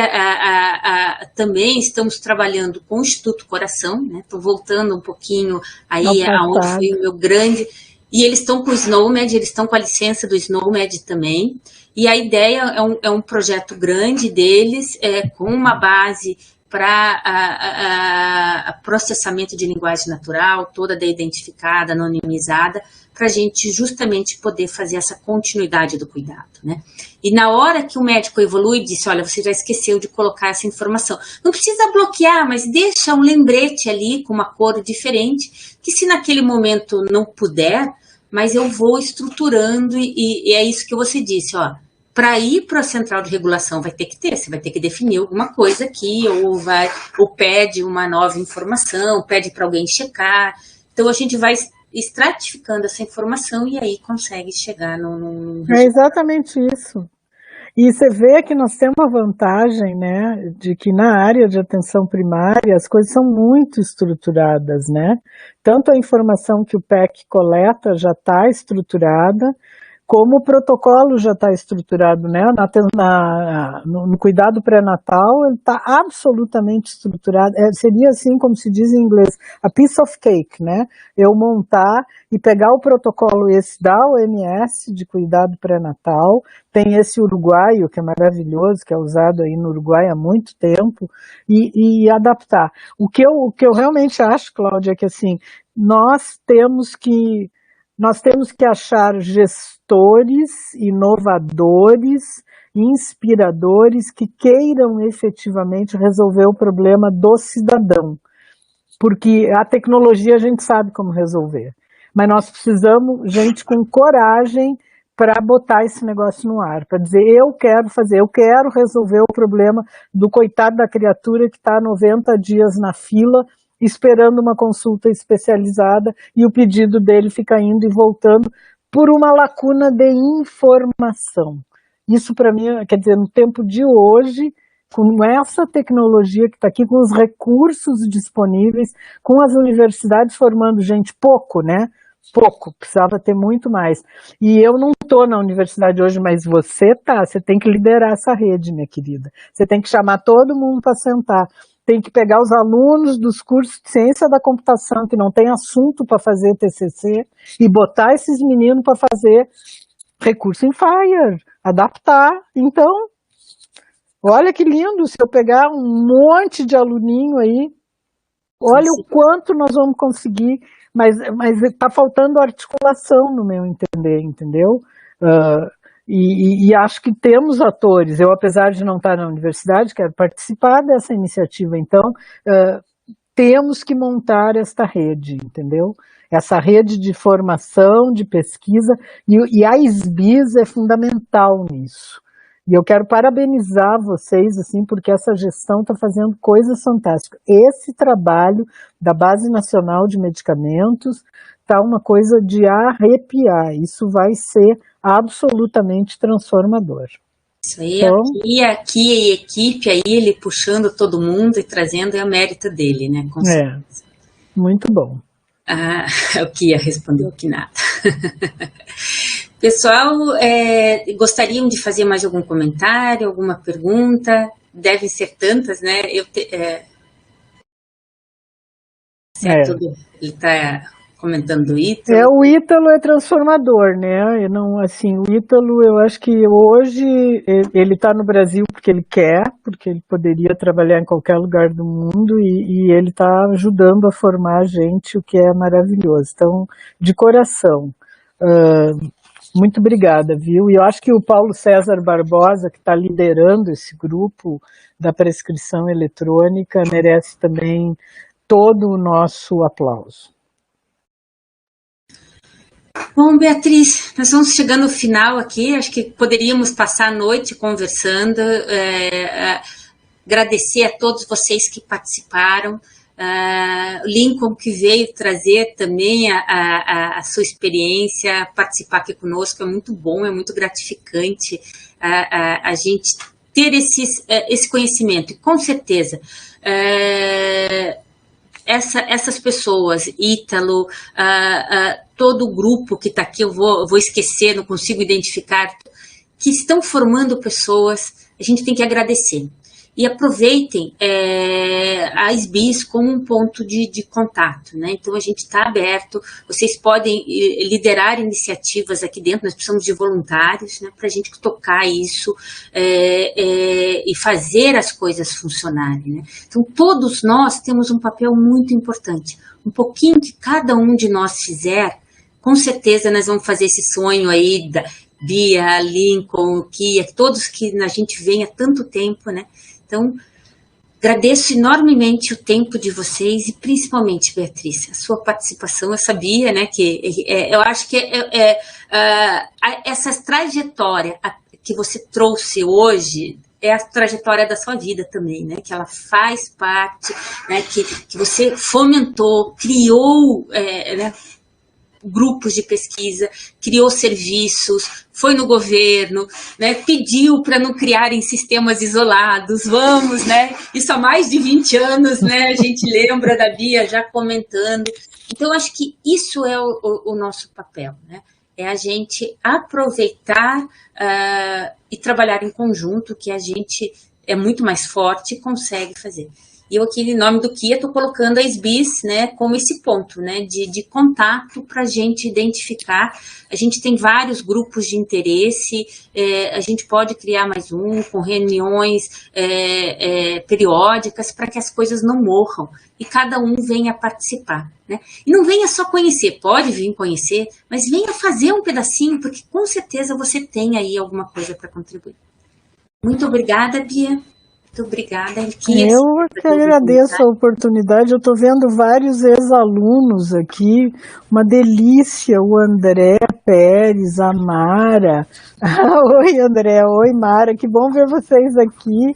Speaker 1: também estamos trabalhando com o Instituto Coração, né? Estou voltando um pouquinho aí aonde foi o meu grande, e eles estão com o SNOMED, eles estão com a licença do SNOMED também, e a ideia é um projeto grande deles, com uma base para processamento de linguagem natural, toda identificada, anonimizada, para a gente justamente poder fazer essa continuidade do cuidado, né? E na hora que o médico evolui, disse, olha, você já esqueceu de colocar essa informação. Não precisa bloquear, mas deixa um lembrete ali com uma cor diferente, que se naquele momento não puder, mas eu vou estruturando, e é isso que você disse, ó. Para ir para a central de regulação você vai ter que definir alguma coisa aqui, ou pede uma nova informação, pede para alguém checar. Então a gente vai estratificando essa informação e aí consegue chegar no
Speaker 2: É exatamente isso. E você vê que nós temos uma vantagem, né, de que na área de atenção primária as coisas são muito estruturadas, né? Tanto a informação que o PEC coleta já está estruturada, como o protocolo já está estruturado, né? No cuidado pré-natal, ele está absolutamente estruturado. Seria assim, como se diz em inglês, a piece of cake, né? Eu montar e pegar o protocolo esse da OMS de cuidado pré-natal, tem esse uruguaio, que é maravilhoso, que é usado aí no Uruguai há muito tempo, e adaptar. O que eu realmente acho, Cláudia, é que assim, nós temos que achar gestores, inovadores, inspiradores que queiram efetivamente resolver o problema do cidadão. Porque a tecnologia a gente sabe como resolver, mas nós precisamos de gente com coragem para botar esse negócio no ar, para dizer, eu quero resolver o problema do coitado da criatura que está 90 dias na fila, esperando uma consulta especializada e o pedido dele fica indo e voltando por uma lacuna de informação. Isso para mim, quer dizer, no tempo de hoje, com essa tecnologia que está aqui, com os recursos disponíveis, com as universidades formando gente pouco, né? Pouco, precisava ter muito mais. E eu não estou na universidade hoje, mas você tem que liderar essa rede, minha querida. Você tem que chamar todo mundo para sentar. Tem que pegar os alunos dos cursos de ciência da computação, que não tem assunto para fazer TCC, e botar esses meninos para fazer recurso em FIRE, adaptar. Então, olha que lindo, se eu pegar um monte de aluninho aí, olha o quanto nós vamos conseguir, mas está faltando articulação no meu entender, entendeu? E acho que temos atores. Eu, apesar de não estar na universidade, quero participar dessa iniciativa. Então, temos que montar esta rede, entendeu? Essa rede de formação, de pesquisa, e a SBIS é fundamental nisso. E eu quero parabenizar vocês, assim, porque essa gestão está fazendo coisas fantásticas. Esse trabalho da Base Nacional de Medicamentos tá uma coisa de arrepiar. Isso vai ser absolutamente transformador.
Speaker 1: Isso aí,
Speaker 2: Então,
Speaker 1: aqui a equipe, aí ele puxando todo mundo e trazendo, é o mérito dele, né? Com certeza.
Speaker 2: Muito bom.
Speaker 1: O Kia respondeu que nada. Pessoal, gostariam de fazer mais algum comentário, alguma pergunta? Devem ser tantas, né? Certo, ele está comentando do Ítalo.
Speaker 2: O Ítalo é transformador, né? Eu não, assim, o Ítalo, eu acho que hoje ele está no Brasil porque ele quer, porque ele poderia trabalhar em qualquer lugar do mundo e ele está ajudando a formar a gente, o que é maravilhoso. Então, de coração, muito obrigada, viu? E eu acho que o Paulo César Barbosa, que está liderando esse grupo da prescrição eletrônica, merece também todo o nosso aplauso.
Speaker 1: Bom, Beatriz, nós vamos chegando ao final aqui, acho que poderíamos passar a noite conversando, agradecer a todos vocês que participaram, Lincoln que veio trazer também a sua experiência, participar aqui conosco, é muito bom, é muito gratificante a gente ter esse conhecimento, e com certeza, essas pessoas, Ítalo, todo o grupo que está aqui, eu vou esquecer, não consigo identificar, que estão formando pessoas, a gente tem que agradecer. E aproveitem a SBIS como um ponto de contato, né? Então a gente está aberto, vocês podem liderar iniciativas aqui dentro, nós precisamos de voluntários, né, para a gente tocar isso e fazer as coisas funcionarem, né? Então todos nós temos um papel muito importante, um pouquinho que cada um de nós fizer, com certeza nós vamos fazer esse sonho aí da Bia, Lincoln, Kia, todos que a gente vem há tanto tempo, né? Então, agradeço enormemente o tempo de vocês e principalmente, Beatriz, a sua participação. Eu sabia, né, que eu acho que essa trajetória que você trouxe hoje é a trajetória da sua vida também, né, que ela faz parte, né, que você fomentou, criou, né, grupos de pesquisa, criou serviços, foi no governo, né, pediu para não criarem sistemas isolados, vamos, né, isso há mais de 20 anos, né, a gente lembra da Bia já comentando. Então, acho que isso é o nosso papel, né, é a gente aproveitar e trabalhar em conjunto, que a gente é muito mais forte e consegue fazer. E eu aqui, em nome do Kia, estou colocando a SBIS, né, como esse ponto, né, de contato para a gente identificar. A gente tem vários grupos de interesse, a gente pode criar mais um, com reuniões periódicas, para que as coisas não morram e cada um venha participar, né? E não venha só conhecer, pode vir conhecer, mas venha fazer um pedacinho, porque com certeza você tem aí alguma coisa para contribuir. Muito obrigada, Bia. Muito obrigada, Elquia.
Speaker 2: Eu que agradeço a oportunidade. Eu estou vendo vários ex-alunos aqui, uma delícia, o André Pérez, a Mara. Oi, André, oi, Mara, que bom ver vocês aqui.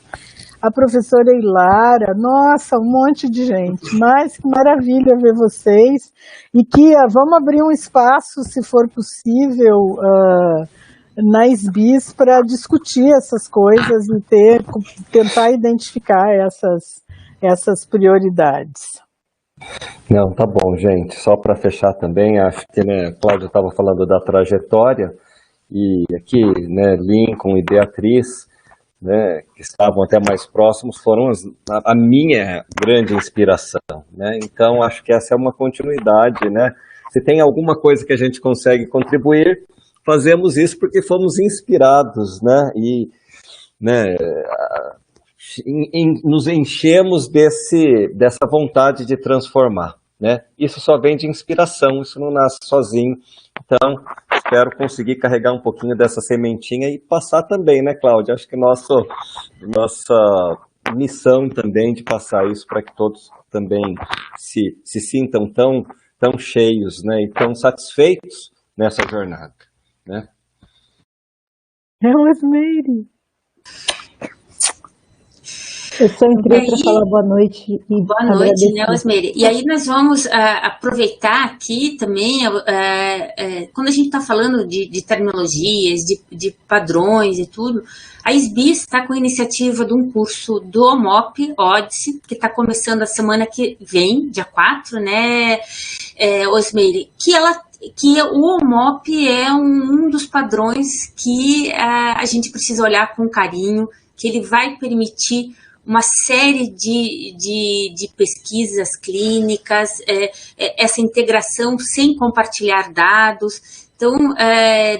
Speaker 2: A professora Ilara, nossa, um monte de gente, mas que maravilha ver vocês. E Kia, vamos abrir um espaço, se for possível, na SBIS para discutir essas coisas e tentar identificar essas prioridades.
Speaker 4: Não, tá bom, gente. Só para fechar também, acho que, né, Cláudio estava falando da trajetória e aqui, né, Lincoln e Beatriz, né, que estavam até mais próximos, foram a minha grande inspiração, né? Então, acho que essa é uma continuidade, né? Se tem alguma coisa que a gente consegue contribuir, fazemos isso porque fomos inspirados, né? E, né, nos enchemos dessa vontade de transformar, né? Isso só vem de inspiração, isso não nasce sozinho. Então, espero conseguir carregar um pouquinho dessa sementinha e passar também, né, Cláudia? Acho que nossa missão também de passar isso para que todos também se sintam tão cheios, né, e tão satisfeitos nessa jornada, né?
Speaker 6: Eu só entrei para
Speaker 1: Aí,
Speaker 6: falar boa noite e
Speaker 1: boa noite, né,
Speaker 6: agradecer.
Speaker 1: Osmeire? E aí nós vamos aproveitar aqui também, quando a gente está falando de terminologias, de padrões e tudo, a SBIS está com a iniciativa de um curso do OMOP, Odyssey, que está começando a semana que vem, dia 4, né, Osmeire? Que o OMOP é um dos padrões que a gente precisa olhar com carinho, que ele vai permitir uma série de pesquisas clínicas, essa integração sem compartilhar dados. Então,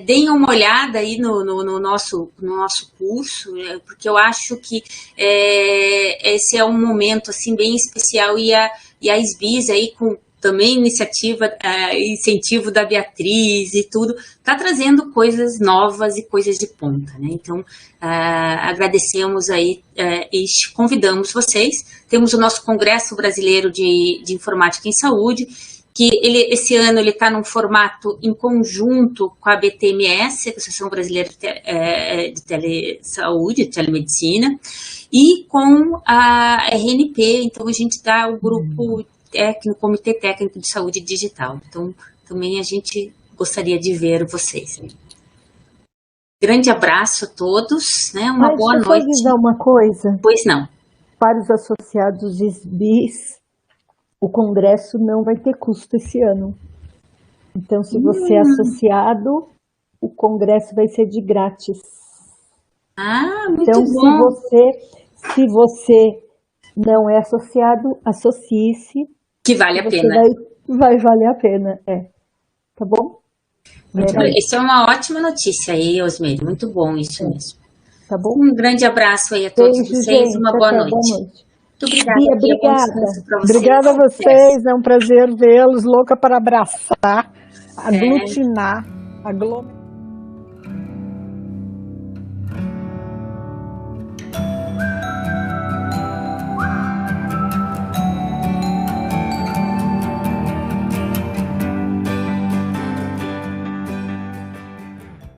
Speaker 1: deem uma olhada aí no nosso curso, porque eu acho que esse é um momento assim, bem especial, e a SBIS aí com também iniciativa, incentivo da Beatriz e tudo, está trazendo coisas novas e coisas de ponta, né? Então, agradecemos aí e convidamos vocês. Temos o nosso Congresso Brasileiro de Informática em Saúde, que esse ano ele está num formato em conjunto com a BTMS, Associação Brasileira de Telesaúde, de Telemedicina, e com a RNP. Então, a gente dá o grupo técnico, Comitê Técnico de Saúde Digital. Então, também a gente gostaria de ver vocês. Grande abraço a todos, né? Uma boa noite.
Speaker 6: Deixa eu avisar uma coisa.
Speaker 1: Pois não.
Speaker 6: Para os associados de SBIS, o congresso não vai ter custo esse ano. Então, se você é associado, o congresso vai ser de grátis.
Speaker 1: Muito
Speaker 6: então,
Speaker 1: bom.
Speaker 6: Se você não é associado, associe-se.
Speaker 1: Que vale a pena.
Speaker 6: Vai valer a pena, Tá bom?
Speaker 1: Isso é uma ótima notícia aí, Osmeire. Muito bom isso mesmo.
Speaker 6: Tá bom?
Speaker 1: Um grande abraço aí a todos vocês.
Speaker 6: Gente,
Speaker 1: uma boa noite.
Speaker 6: Muito
Speaker 1: obrigada.
Speaker 6: Obrigada.
Speaker 2: Obrigada a vocês. É um prazer vê-los. Louca para abraçar, aglutinar, aglomerar.